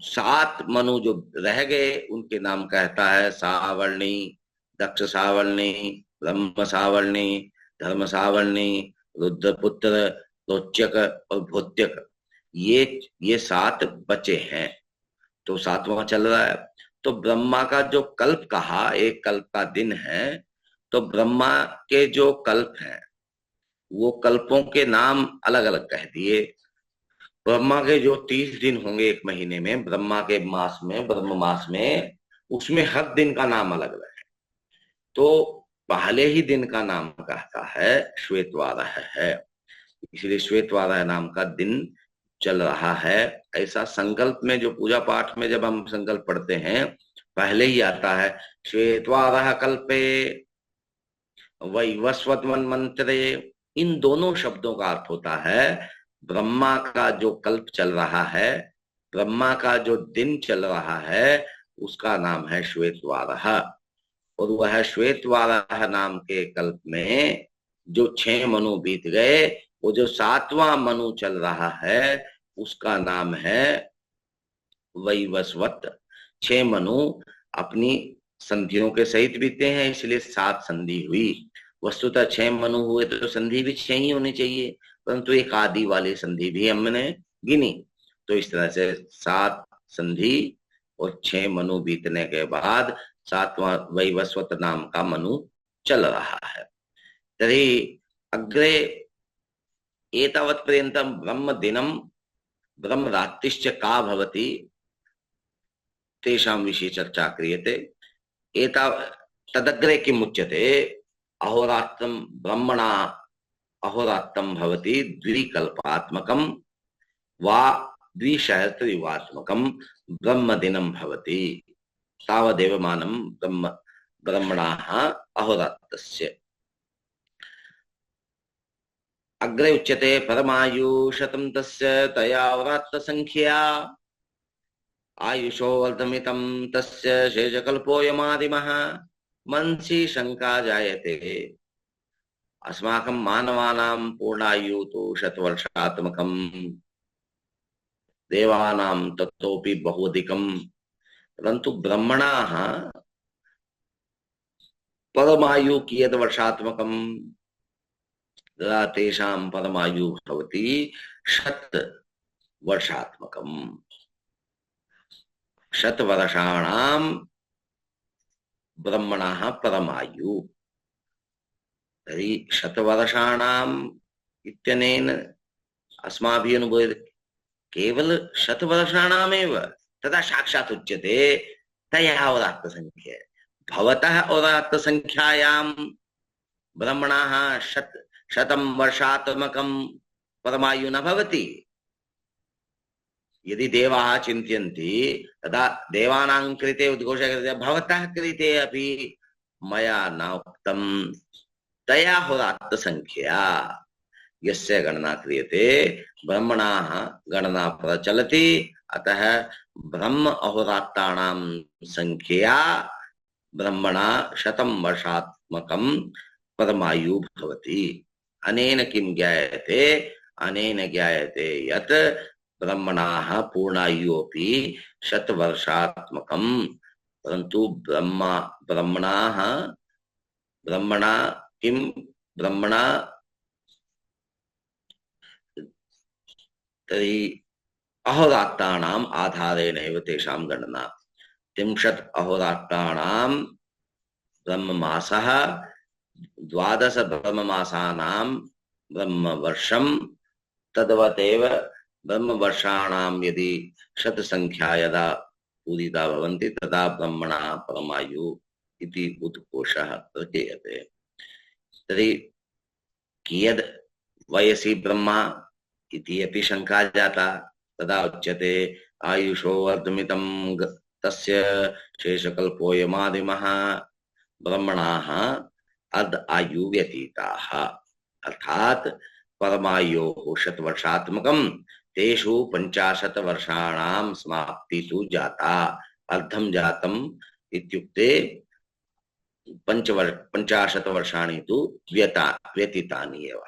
7 मनु जो रह गए उनके नाम कहता है सावर्णी, दक्ष सावर्णी, ब्रह्म सावर्णी, धर्म सावर्णी, रुद्रपुत्र, रोचक और भूत्यक। ये 7 बचे हैं। तो 7वां चल रहा है। तो ब्रह्मा का जो कल्प कहा, एक कल्प का दिन है, तो ब्रह्मा के जो कल्प हैं वो कल्पों के नाम अलग अलग कह दिए। ब्रह्मा के जो 30 दिन होंगे एक महीने में, ब्रह्मा के मास में, ब्रह्म मास में, उसमें हर दिन का नाम अलग अलग है। तो पहले ही दिन का नाम कहता है श्वेतवाराह है, इसलिए श्वेतवाराह नाम का दिन चल रहा है। ऐसा संकल्प में जो पूजा पाठ में जब हम संकल्प पढ़ते हैं पहले ही आता है श्वेतवाराह कल्पे वैवस्वत मन्वंतरे। इन दोनों शब्दों का अर्थ होता है ब्रह्मा का जो कल्प चल रहा है, ब्रह्मा का जो दिन चल रहा है, उसका नाम है श्वेतवाराह। और वह श्वेतवाराह नाम के कल्प में जो 6 मनु बीत गए वो जो 7वां मनु चल रहा है उसका नाम है वैवस्वत। 6 मनु अपनी संधियों के सहित बीते हैं, इसलिए 7 संधि हुई। वस्तुतः 6 मनु हुए तो संधि भी 6 ही होनी चाहिए, परंतु एक आदि वाली संधि भी हमने गिनी। तो इस तरह से 7 संधि और 6 मनु बीतने के बाद 7वां वैवस्वत नाम का मनु चल रहा है। तर्हि अग्रे एतावत् पर्यन्तं ब्रह्म दिनं ब्रह्म रात्रिश्च का भवति तेषां विषये चर्चा क्रियते। तदग्रे किम् उच्यते, अहोरात्रं ब्रह्मणा अहोरात्रं भवति द्विकल्पात्मकं वा द्विसहस्रयुगात्मकं ब्रह्मदिनं भवति, तावदेव मानं ब्रह्मणाः अहोरात्रस्य। अग्रे उच्यते परमायुशतं तस्य तया अहोरात्रसंख्या आयुषो वर्धमितं तस्य शेषकल्पोऽयमादिमः। मनसि शंका जायते, अस्माकं मानवानां पूर्णायु तो 100 वर्षात्मकं, देवानां ततोपि बहुधिकं, परन्तु ब्रह्मणाः परमायु कियत् वर्षात्मकं, तदा तेषां परमायु भवति 100 वर्षात्मकम्। 100 वर्षाणां ब्रह्मणः परमायु। तर्हि 100 वर्षाणाम् इत्यनेन अस्माभिः अनुभूयते केवल 100 वर्षाणामेव, तदा साक्षात् उच्यते तया अहोरात्रसंख्या। भवतः अहोरात्रसंख्यायां ब्रह्मणः 100 वर्षात्मकं परमायु न भवति। यदि देवाः चिन्तयन्ति तदा देवानां कृते उद्घोषः क्रियते, भवतः कृते अपि मया न उक्तं तया अहोरात्रसंख्या यस्य गणना क्रियते ब्रह्मणाः गणना प्रचलति। अतः ब्रह्म अहोरात्राणां संख्या ब्रह्मणा 100 वर्षात्मकं परमायु भवति। अनेन किं ज्ञायते, अनेन ज्ञायते यत् ब्रह्मणाः पूर्णायुपि 100 वर्षात्मकं, परन्तु ब्रह्मणा किं ब्रह्मणा तर्हि अहोरात्राणाम् आधारेणैव तेषां गणना। 30 अहोरात्राणां ब्रह्ममासः, 12 ब्रह्ममासानां ब्रह्मवर्षं, तद्वदेव ब्रह्मवर्षाणां यदि 100 संख्या यदा पूरिता भवन्ति तदा ब्रह्मणः परमायु इति उद्घोषः प्रचेयते। तर्हि कियद् वयसि ब्रह्मा इति अपि शंका जाता। तदा उच्यते आयुषो वर्धमितं तस्य शेषकल्पोऽयमादिमः। ब्रह्मणाः अर्ध आयु व्यतीताः, अर्थात परमायोः 100 वर्षात्मकं, तेषु 50 वर्षाणां समाप्ति तु जाता। अर्धं जातम् इत्युक्ते 50 वर्षाणि तु व्यतीतानि एव।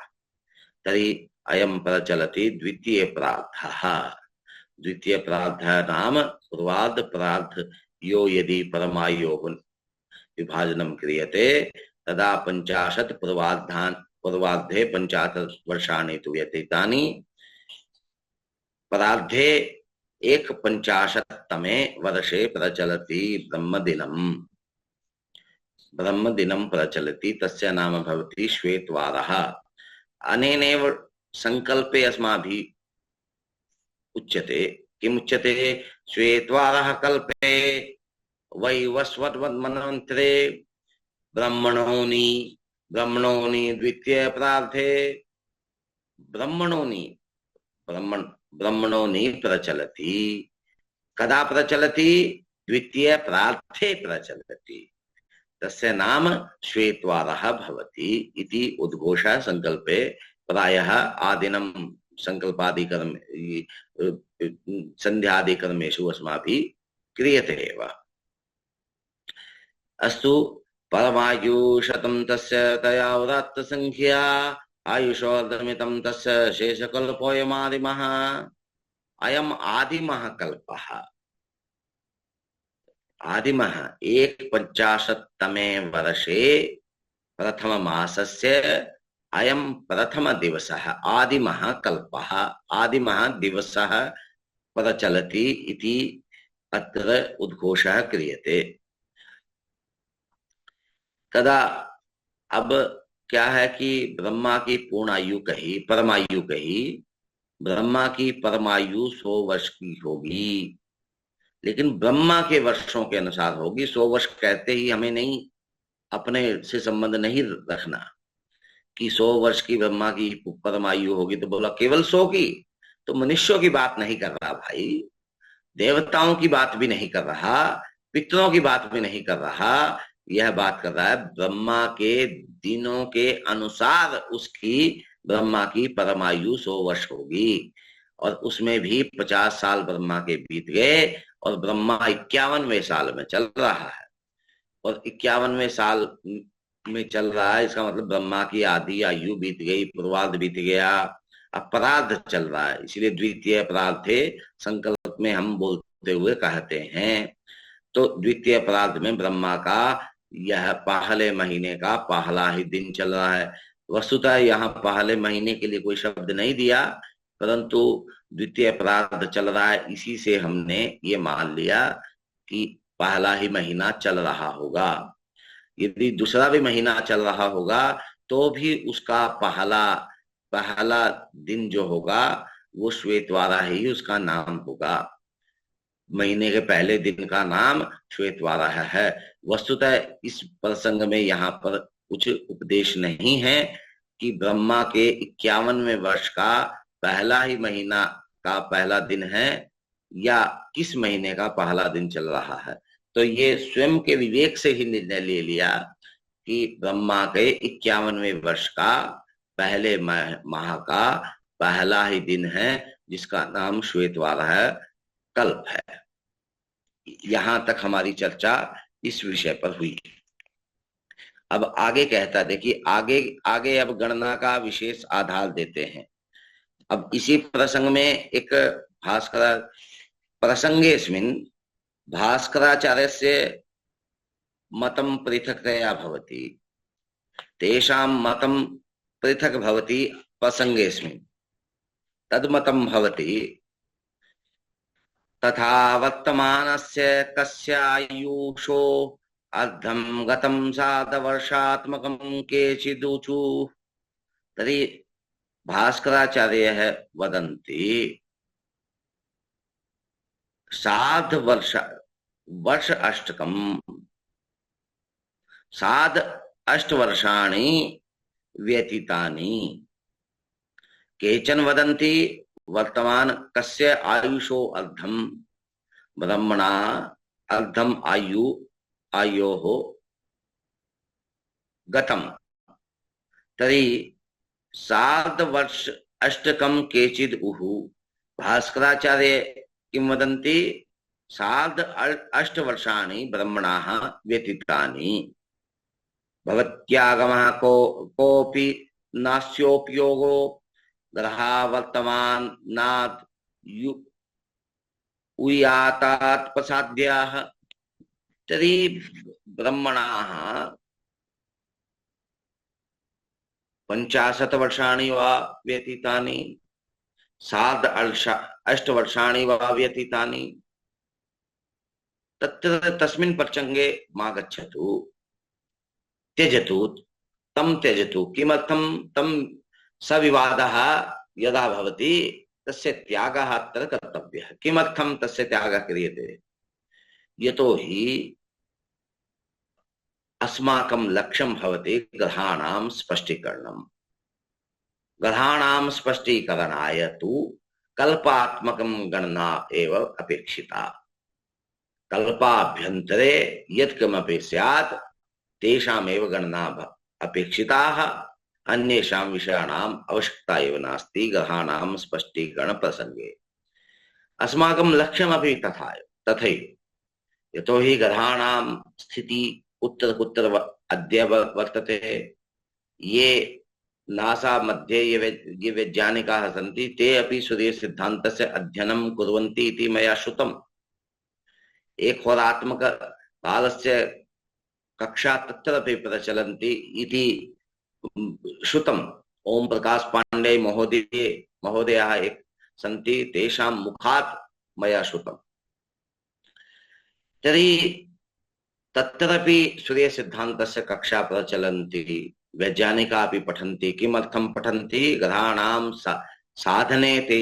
तर्हि अयं प्रचलति द्वितीय प्रार्थः। द्वितीय प्रार्थः नाम पूर्वार्ध प्रार्थ यो यदि परमायोः विभाजनं क्रियते तदा 50 पूर्वार्धे 50 वर्षाणि तु व्यतीतानि। परार्धे 1/50तमे वर्षे प्रचलति ब्रह्मदिनम्। ब्रह्मदिनं प्रचलति, तस्य नाम भवति श्वेतवारः। अनेनैव संकल्पे अस्माभिः उच्यते, किमुच्यते, श्वेतवारः कल्पे वैवस्वतमन्वन्तरे ब्रह्मणोनि द्वितीय प्रार्थे ब्रह्मणोनि प्रचलति। कदा प्रचलति? द्वितीय प्रार्थे प्रचलति, तस्य नाम श्वेतवारः भवति इति उद्घोषः संकल्पे प्रायः आदिनं संकल्पादिकर्म संध्यादिकर्मेषु अस्माभिः क्रियते एव। अस्तु, परमायु 100 तस्य तया अहोरात्रसंख्या आयुषोर्धमितं तस्य शेषकल्पोऽयमादिमः अयम आदिमः कल्पः। आदिमः 150तमे वर्षे प्रथम मासस्य अयं प्रथम दिवसः आदिमः कल्पः आदिमः दिवसः प्रचलति इति अत्र उद्घोषः क्रियते। तदा अब क्या है कि ब्रह्मा की पूर्ण आयु कही, परमायु कही। ब्रह्मा की परमायु 100 वर्ष की होगी, लेकिन ब्रह्मा के वर्षों के अनुसार होगी। 100 वर्ष कहते ही हमें नहीं, अपने से संबंध नहीं रखना कि 100 वर्ष की ब्रह्मा की परमायु होगी तो बोला केवल 100 की। तो मनुष्यों की बात नहीं कर रहा भाई, देवताओं की बात भी नहीं कर रहा, पितरों की बात भी नहीं कर रहा। यह बात कर रहा है ब्रह्मा के दिनों के अनुसार उसकी ब्रह्मा की परमायु 100 वर्ष होगी। और उसमें भी 50 साल ब्रह्मा के बीत गए और ब्रह्मा 51वें साल में चल रहा है। और 51वें साल में चल रहा है, इसका मतलब ब्रह्मा की आधी आयु बीत गई, पूर्वार्ध बीत गया, अपराध चल रहा है। इसलिए द्वितीय अपराध थे संकल्प में हम बोलते हुए कहते हैं। तो द्वितीय अपराध में ब्रह्मा का यह पहले महीने का पहला ही दिन चल रहा है। वस्तुतः यहाँ पहले महीने के लिए कोई शब्द नहीं दिया, परंतु द्वितीय अपराध चल रहा है, इसी से हमने ये मान लिया कि पहला ही महीना चल रहा होगा। यदि दूसरा भी महीना चल रहा होगा तो भी उसका पहला दिन जो होगा वो श्वेतवारा ही उसका नाम होगा। महीने के पहले दिन का नाम श्वेतवारा है। वस्तुतः इस प्रसंग में यहाँ पर कुछ उपदेश नहीं है कि ब्रह्मा के 51वें वर्ष का पहला ही महीना का पहला दिन है या किस महीने का पहला दिन चल रहा है। तो ये स्वयं के विवेक से ही निर्णय ले लिया कि ब्रह्मा के 51वें वर्ष का पहले माह का पहला ही दिन है, जिसका नाम श्वेतवारा है, कल्प है। यहां तक हमारी चर्चा इस विषय पर हुई। अब आगे कहता, देखिए आगे आगे अब गणना का विशेष आधार देते हैं। अब इसी प्रसंग में एक भास्कर प्रसंगेस्मिन् भास्कराचार्यस्य मतं पृथक्तया भवति, तेषां मतं पृथक् भवति प्रसंगेस्मिन्। तद्मतं भवति तथा वर्तमानस्य कस्य आयुषो अर्धं गतं सार्धवर्षात्मकं केचिदूचु। तर्हि भास्कराचार्यः वदन्ति वर्ष अष्टकम साध 8 वर्षाणि व्यतीतानि। केचन वदन्ति वर्तमान कस्य आयुषो अर्धम ब्रह्मणा अर्धम आयोः गतम। तर्हि सार्धवर्ष अष्टकम केचिद् उहु। भास्कराचार्य किं वदन्ति, सार्ध 8 वर्षाणि ब्रह्मणाः व्यतीतानि। भवत्यागमः कोऽपि नास्योपयोगो ग्रहा वर्तमानात् उयातात् प्रसाद्याः। तर्हि ब्रह्मणाः 50 वर्षाणि वा व्यतीतानि, सार्ध 8 वर्षाणि वा व्यतीतानि। तत्र तस्मिन् प्रसंगे मा गच्छतु, त्यजतु, तं त्यजतु। किमर्थं तं सविवादः यदा भवति तस्य त्यागः अत्र कर्तव्यः। किमर्थं तस्य त्यागः क्रियते, यतोहि अस्माकं लक्ष्यं भवति ग्रहाणां स्पष्टीकरणम्। ग्रहाणां स्पष्टीकरणाय तु कल्पात्मकं गणना एव अपेक्षिता। कल्पाभ्यन्तरे यत्किमपि स्यात् तेषामेव गणना अपेक्षिताः। अन्येषां विषयाणाम् आवश्यकता एव नास्ति ग्रहाणां स्पष्टीकरण प्रसंगे। अस्माकं लक्ष्यमपि तथैव। यतोहि ग्रहाणां स्थिति उत्तर कुत्र अद्य वर्तते। ये नासा मध्ये ये वैज्ञानिकाः सन्ति ते अपि सूर्यसिद्धान्तस्य अध्ययनं कुर्वन्ति इति मया श्रुतम्। एकहोरात्मक कालस्य कक्षा तत्रापि प्रचलन्ति इति श्रुतम्। ओम प्रकाश पांडे महोदयाः एक सन्ति, तेषां मुखात् मया श्रुतम्। तर्हि तत्रापि सूर्यसिद्धान्तस्य कक्षा प्रचलन्ति, वैज्ञानिकाः अपि पठन्ति। किमर्थं पठन्ति? ग्रहाणां साधने ते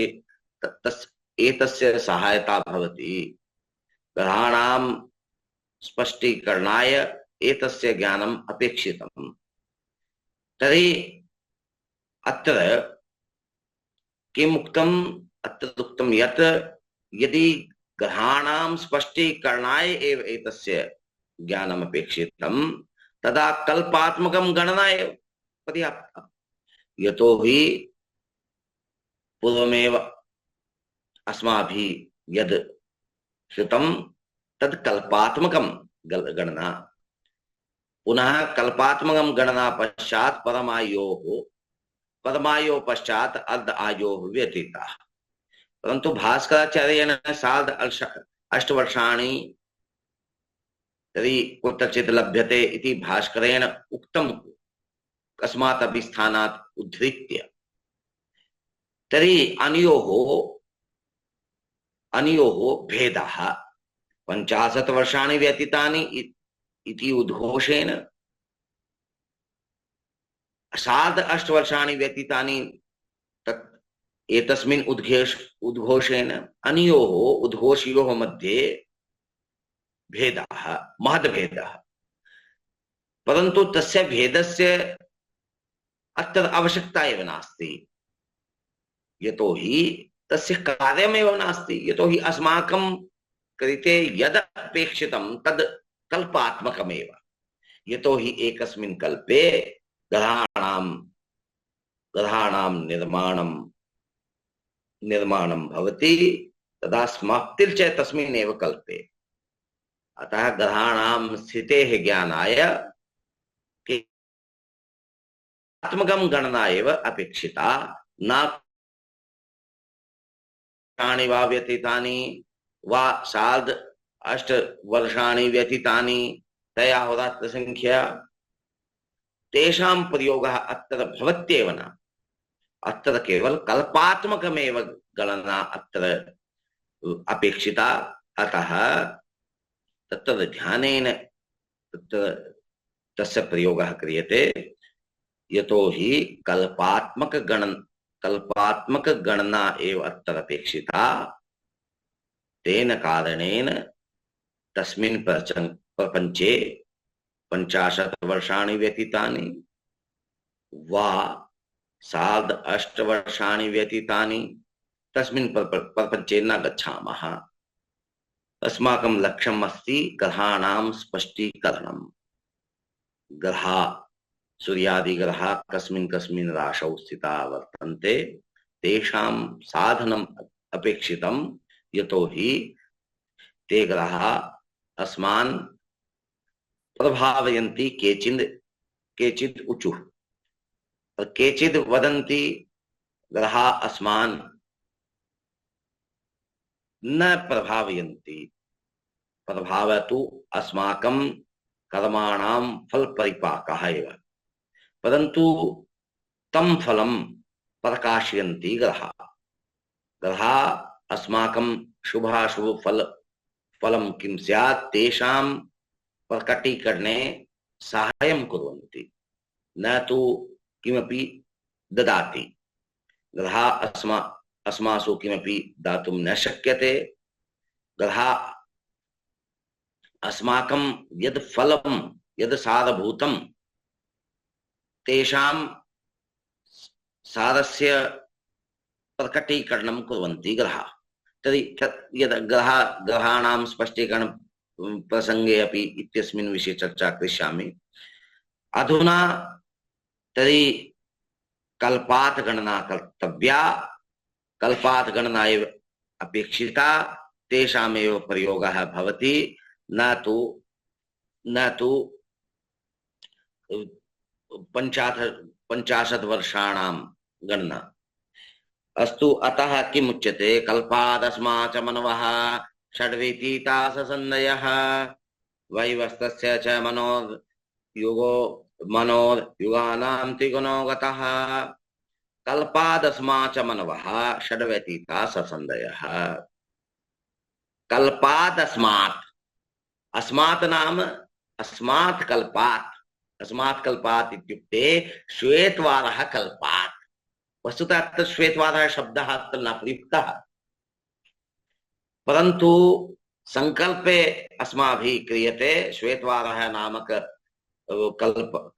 एतस्य सहायता भवति। ग्रहाणां स्पष्टीकरणाय एतस्य ज्ञानम् अपेक्षितम्। तर्हि अत्र किम् उक्तम्? अत्र उक्तं यत् यदि ग्रहाणां स्पष्टीकरणाय एव एतस्य ज्ञानम् अपेक्षितं तदा कल्पात्मकं गणना एव पर्याप्ता। यतोहि पूर्वमेव अस्माभिः यद् श्रुतं तद् कल्पात्मकं गणना। पुनः कल्पात्मकं गणना पश्चात् परमायोः पश्चात् अर्ध आयोः व्यतीताः। परन्तु भास्कराचार्येण सार्ध 8 वर्षाणि तर्हि कुत्रचित् लभ्यते इति भास्करेण उक्तम् कस्मात् अपि स्थानात् उद्धृत्य। तर्हि अनयोः भेदः 50 वर्षाणि व्यतीतानि इति उद्घोषेण, सार्ध 8 वर्षाणि व्यतीतानि तत् एतस्मिन् उद्घोषेण अनयोः उद्घोषयोः मध्ये भेदः, महद्भेदः। परन्तु तस्य भेदस्य अत्र आवश्यकता एव नास्ति, यतोहि तस्य कार्यमेव नास्ति। यतोहि अस्माकं कृते यद् अपेक्षितं तद् कल्पात्मकमेव। यतोहि एकस्मिन् कल्पे ग्रहाणां निर्माणं भवति, तदा समाप्तिर्च तस्मिन् एव कल्पे। अतः ग्रहाणां स्थितेः ज्ञानाय आत्मकं गणना एव अपेक्षिता, न वा व्यतीतानि वा सार्ध 8 वर्षाणि व्यतीतानि तया होरात्रसंख्या, तेषां प्रयोगः अत्र भवत्येव न। अत्र केवल कल्पात्मकमेव गणना अत्र अपेक्षिता। अतः तत्र ध्यानेन तस्य प्रयोगः क्रियते। यतोहि कल्पात्मक गणना एव अत्र अपेक्षिता। तेन कारणेन तस्मिन् प्रपञ्चे 50 वर्षाणि व्यतीतानि वा सार्ध 8 वर्षाणि व्यतीतानि तस्मिन् प्रपञ्चे न गच्छामः। अस्माकं लक्ष्यम् अस्ति ग्रहाणां स्पष्टीकरणम्। ग्रहा सूर्यादिग्रहाः कस्मिन् कस्मिन् राशौ स्थिताः वर्तन्ते, तेषां साधनम् अपेक्षितं। यतोहि ते ग्रहाः अस्मान् प्रभावयन्ति। केचित् ऊचुः, केचित् वदन्ति ग्रहाः अस्मान् न प्रभावयन्ति। प्रभावः तु अस्माकं कर्माणां फलपरिपाकः एव, परन्तु तं फलं प्रकाशयन्ति ग्रहाः। ग्रहाः अस्माकं शुभाशुभ फलं किं स्यात् तेषां प्रकटीकरणे साहाय्यं कुर्वन्ति, न तु किमपि ददाति। ग्रहाः अस्मासु किमपि दातुं न शक्यते। ग्रहाः अस्माकं यद् फलं यद् सारभूतं तेषां सारस्य प्रकटीकरणं कुर्वन्ति ग्रहाः। तर्हि यद् ग्रहाणां स्पष्टीकरण प्रसंगे अपि इत्यस्मिन् विषये चर्चा करिष्यामि। अधुना तर्हि कल्पात् गणना कर्तव्या, कल्पात् गणना एव अपेक्षिता, तेषामेव प्रयोगः भवति, न तु 50 वर्षाणां गणना। अस्तु, अतः किमुच्यते? कल्पादस्मा च मनवः षड्व्यतीता ससन्धयः वैवस्तस्य च मनोयुगानां त्रिगुणो गतः। कल्पादस्मा च मनवः षड्व्यतीता ससन्धयः। कल्पादस्मात्, अस्मात् नाम अस्मात् कल्पात्, अस्मात् कल्पात् इत्युक्ते श्वेतवारः कल्पात्। वस्तुतः अत्र श्वेतवारः शब्दः अत्र न प्रयुक्तः, परन्तु संकल्पे अस्माभिः क्रियते। श्वेतवारः नामक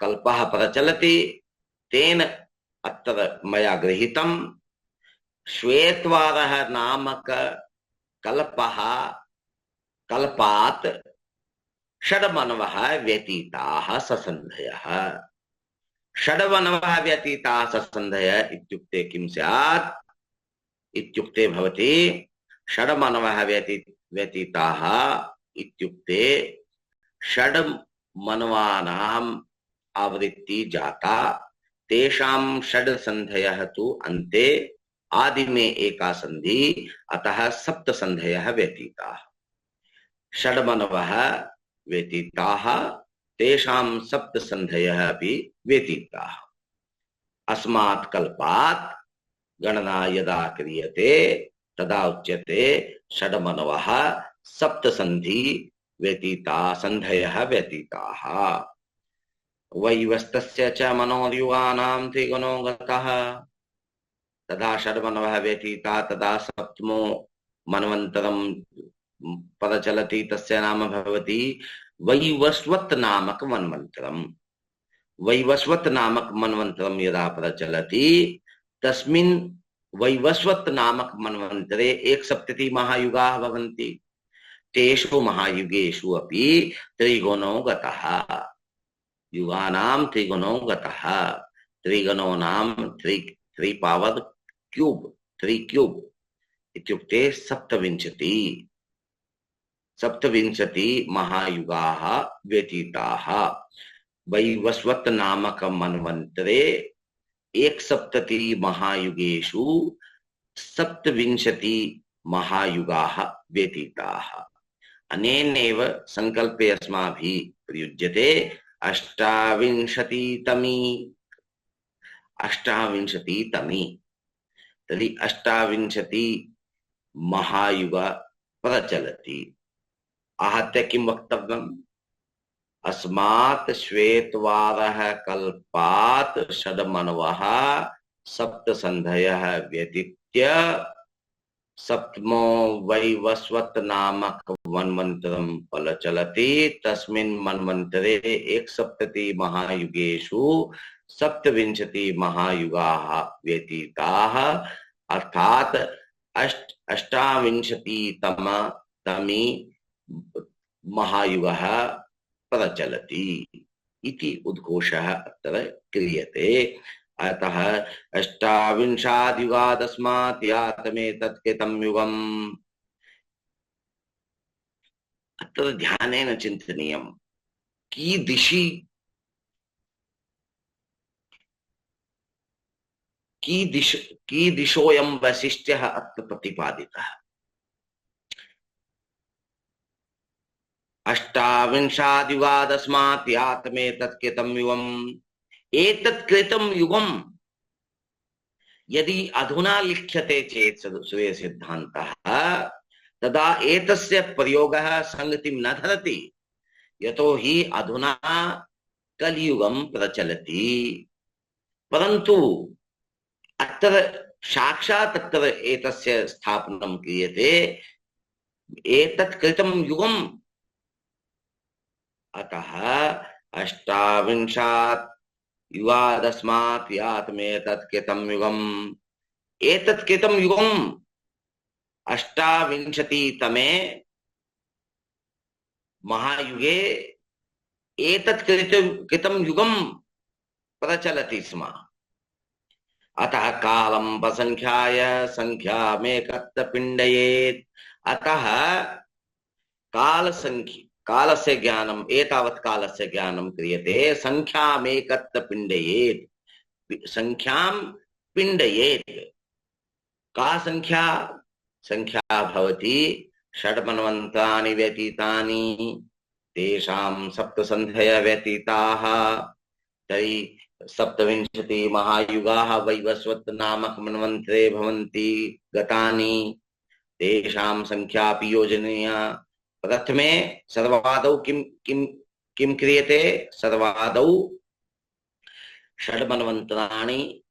कल्पः प्रचलति, तेन अत्र मया गृहीतं। श्वेतवारः नामक कल्पः कल्पात् षड्मनवः व्यतीताः ससन्धयः। षड्मनवः व्यतीताः ससन्धयः इत्युक्ते किं स्यात्? इत्युक्ते भवति षड्मनवः व्यतीताः इत्युक्ते षड्मनवानाम् आवृत्ति जाता, तेषां षड्सन्धयः तु अन्ते आदि में एका संधि, अतः सप्त संधयः व्यतीताः। षड्मनवः व्यतीताः, तेषां सप्त संधयः अपि व्यतीताः। अस्मात् कल्पात् गणना यदा क्रियते तदा उच्यते षड्मनवः सप्त संधि व्यतीता संधयः व्यतीताः। वैवस्तस्य च मनोयुगानां त्रिगुणो गतः। तदा षड्मनवः व्यतीता तदा सप्तमो मनवन्तरं प्रचलति, तस्य नाम भवति वैवस्वत नामक मन्वन्तरम्। वैवस्वत नामक मन्वन्तरं यदा प्रचलति तस्मिन् वैवस्वत नामक मन्वन्तरे 1सप्तति महायुगाः भवन्ति। तेषु महायुगेषु अपि त्रिगुणो गतः। युगानां त्रिगुणो गतः। त्रिगुणो नाम थ्री पावर क्यूब, 3 क्यूब इत्युक्ते सप्तविंशति महायुगाः व्यतीताः। वैवस्वत नामक मन्वन्तरे 1सप्तति महायुगेषु 27 महायुगाः व्यतीताः। अनेनैव संकल्पे अस्माभिः प्रयुज्यते 28तमी। तर्हि 28 महायुग प्रचलति। आहत्य किं वक्तव्यम्? अस्मात् श्वेतवारः कल्पात् षड्मनवः सप्तसन्धयः व्यतीत्य सप्तमो वैवस्वत नामक मन्वन्तरं प्रचलति। तस्मिन् मन्वन्तरे 1सप्तति महायुगेषु 27 महायुगाः व्यतीताः, अर्थात् 28तमी महायुगः प्रचलति इति उद्घोषः अत्र क्रियते। अतः 28युगादस्मात् यातमेतत् कृतं युगम्। अत्र ध्यानेन चिन्तनीयं कीदृशोऽयं वैशिष्ट्यः अत्र प्रतिपादितः। 28युगादस्मात् यातमेतत् कृतं युगम्। एतत् कृतं युगम् यदि अधुना लिख्यते चेत् सूर्यसिद्धान्तः, तदा एतस्य प्रयोगः संगतिं न धरति, यतो हि अधुना कलियुगं प्रचलति। परन्तु अत्र साक्षात् अत्र एतस्य स्थापनं क्रियते, एतत् कृतं युगम्। अतः 28युगादस्मात् यातमेतत् कृतं युगम्। एतत् कृतं युगम् 28तमे महायुगे एतत् कृतं युगम् प्रचलति स्म। अतः कालं प्रसंख्याय संख्यामेकत्र पिण्डयेत्। अतः कालस्य ज्ञानम्, एतावत् कालस्य ज्ञानं क्रियते। संख्यामेकत्र पिण्डयेत्, संख्याम पिंडयेत। का संख्या? संख्या भवति षड्मन्वन्तानि व्यतीतानि तेषां सप्तसन्धय व्यतीताः। तर्हि सप्तविंशति महायुगाः वैवस्वत नामक मन्वन्तरे भवन्ति गतानि, तेषां संख्यापि योजनीया। प्रथमे सर्वादौ किं किं किं क्रियते? सर्वादौ षड्मन्वन्तराणि,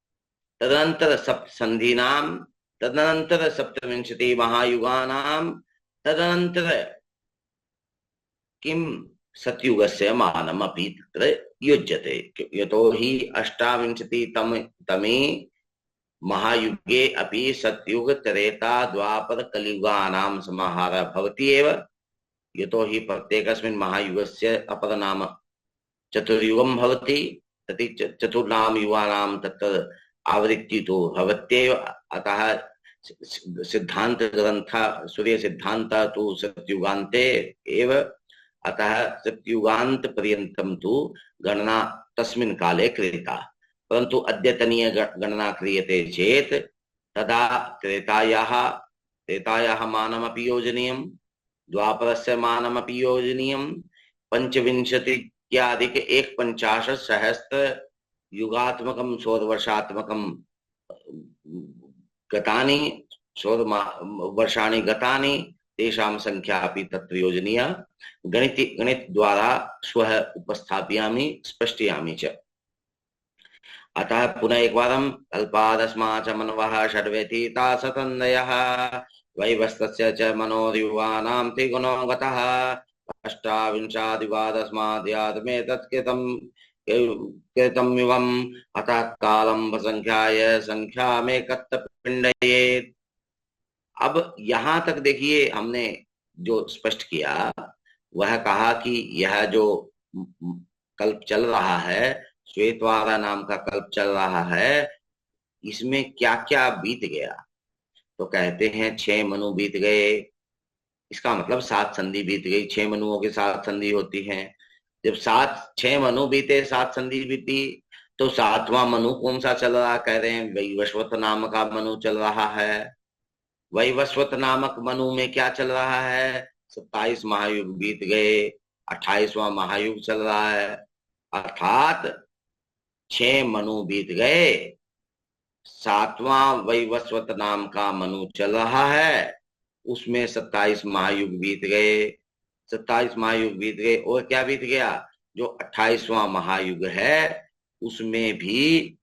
तदनंतर सप्तसन्धीनां, तदनंतर सप्तविंशति महायुगानां, तदनंतर किं सत्युगस्य मानमपि तत्र युज्यते। यतो हि अष्टाविंशति तमे महायुगे अपि सत्युग त्रेता द्वापर कलियुगानां समाहारः भवति एव। यतो हि प्रत्येकस्मिन् महायुगस्य अपरनाम चतुर्युगं भवति। तति चतुर्नाम युगानां तत्र आवृत्ति तो भवत्येव। अतः सिद्धांत ग्रंथ सूर्य सिद्धांत तो सत्युगान्ते एव। अतः सत्युगान्त पर्यन्तं तु गणना तस्मिन् काले क्रियता। परन्तु अद्यतनीय गणना क्रियते चेत् तदा त्रेतायाः मानमपि योजनीयं, द्वापरस्य मानमपि योजनीयं, पंचविंशत्यधिक 150 युगात्मकं सौरवर्षात्मकं गतानि, सौरवर्षाणि गतानि, तेषां संख्या अपि तत्र योजनीया। गणित द्वारा स्वः उपस्थापयामि, स्पष्टयामि च। अतः पुनः एकवारं कल्पादस्मा च मनवः षड्व्यतीता सतन्वयः वैवस्वस्य च मनोर्युवानां त्रिगुणो गतः अष्टाविंशादिवादस्माद्यादमे तत्कृतं कृतमिवम् अतः कालं संख्याय संख्यामेकत्र पिण्डयेत्। अब यहां तक देखिए, हमने जो स्पष्ट किया वह कहा कि यह जो कल्प चल रहा है, श्वेतवारा नाम का कल्प चल रहा है, इसमें क्या क्या बीत गया। तो कहते हैं 6 मनु बीत गए। इसका मतलब 7 संधि बीत गई। 6 मनुओं के 7 संधि होती हैं। जब 6 मनु बीते, 7 संधि बीती, तो 7वां मनु कौन सा चल रहा? कह रहे हैं वैवस्वत नाम का मनु चल रहा है। वैवस्वत नामक मनु में क्या चल रहा है? 27 महायुग बीत गए, 28वां महायुग चल रहा है। अर्थात 6 मनु बीत गए, 7वां वैवस्वत नाम का मनु चल रहा है, उसमें 27 महायुग बीत गए। 27 महायुग बीत गए और क्या बीत गया? जो 28वां महायुग है उसमें भी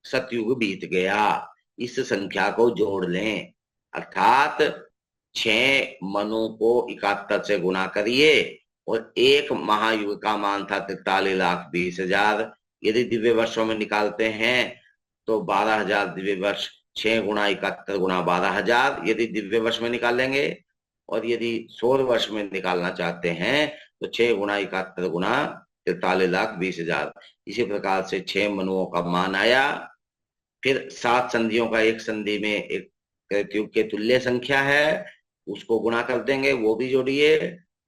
सतयुग बीत गया। इस संख्या को जोड़ लें, अर्थात 6 मनु को 71 से गुणा करिए और एक महायुग का मान था 43,20,000। यदि दिव्य वर्षों में निकालते हैं तो 12,000 दिव्य वर्ष। 6 गुणा 71 गुणा 12,000 यदि दिव्य वर्ष में निकालेंगे, और यदि सौर वर्ष में निकालना चाहते हैं तो 6 गुणा 71 गुणा 43,20,000। इसी प्रकार से 6 मनुओं का मान आया। फिर 7 संधियों का एक संधि में एक कृतयुग के तुल्य संख्या है, उसको गुणा कर देंगे, वो भी जोड़िए।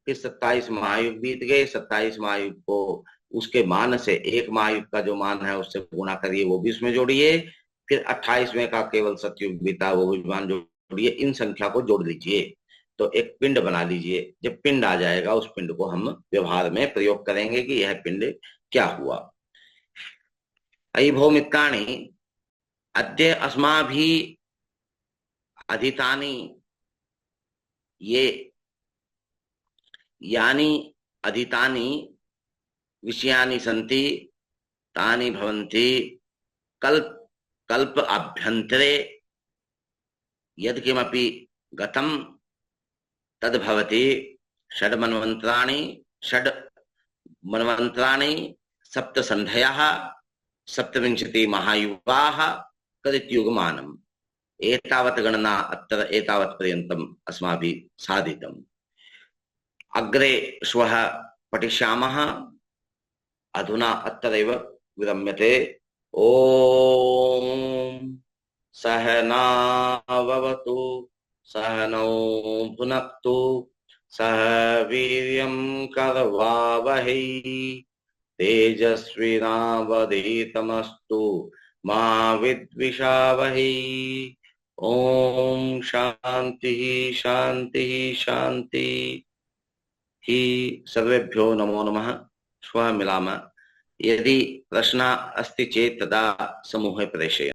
फिर 27 महायुग बीत गए। 27 महायुग को उसके मान से एक महायुग का जो मान है उससे गुणा करिए, वो भी उसमें जोड़िए। फिर 28वें का केवल सतयुग बीता, वो भी मान जोड़िए। इन संख्या को जोड़ लीजिए तो एक पिंड बना लीजिए। जब पिंड आ जाएगा उस पिंड को हम व्यवहार में प्रयोग करेंगे कि यह पिंड क्या हुआ। अयि भो मित्राणि, अद्य अस्माभिः अधीतानि ये यानि अधीतानि विषयानि सन्ति तानि भवन्ति कल्प अभ्यन्तरे यत्किमपि गतं तद्भवति षड्मन्वन्तराणि सप्तसन्धयः 27 महायुगाः कृतयुगमानम्। एतावत् गणना अत्र एतावत् पर्यन्तम् अस्माभिः साधितम्। अग्रे श्वः पठिष्यामः। अधुना अत्रैव विरम्यते। ॐ सहनाववतु सहनौ भुनक्तु सह वीर्यं करवावहै तेजस्विनावधीतमस्तु मा विद्विषावहै। ओम शांति शांति शांति ही। सर्वेभ्यो नमो नमः। श्वः मिलामः। यदि प्रश्नः अस्ति चेत् तदा समूहे प्रेषय।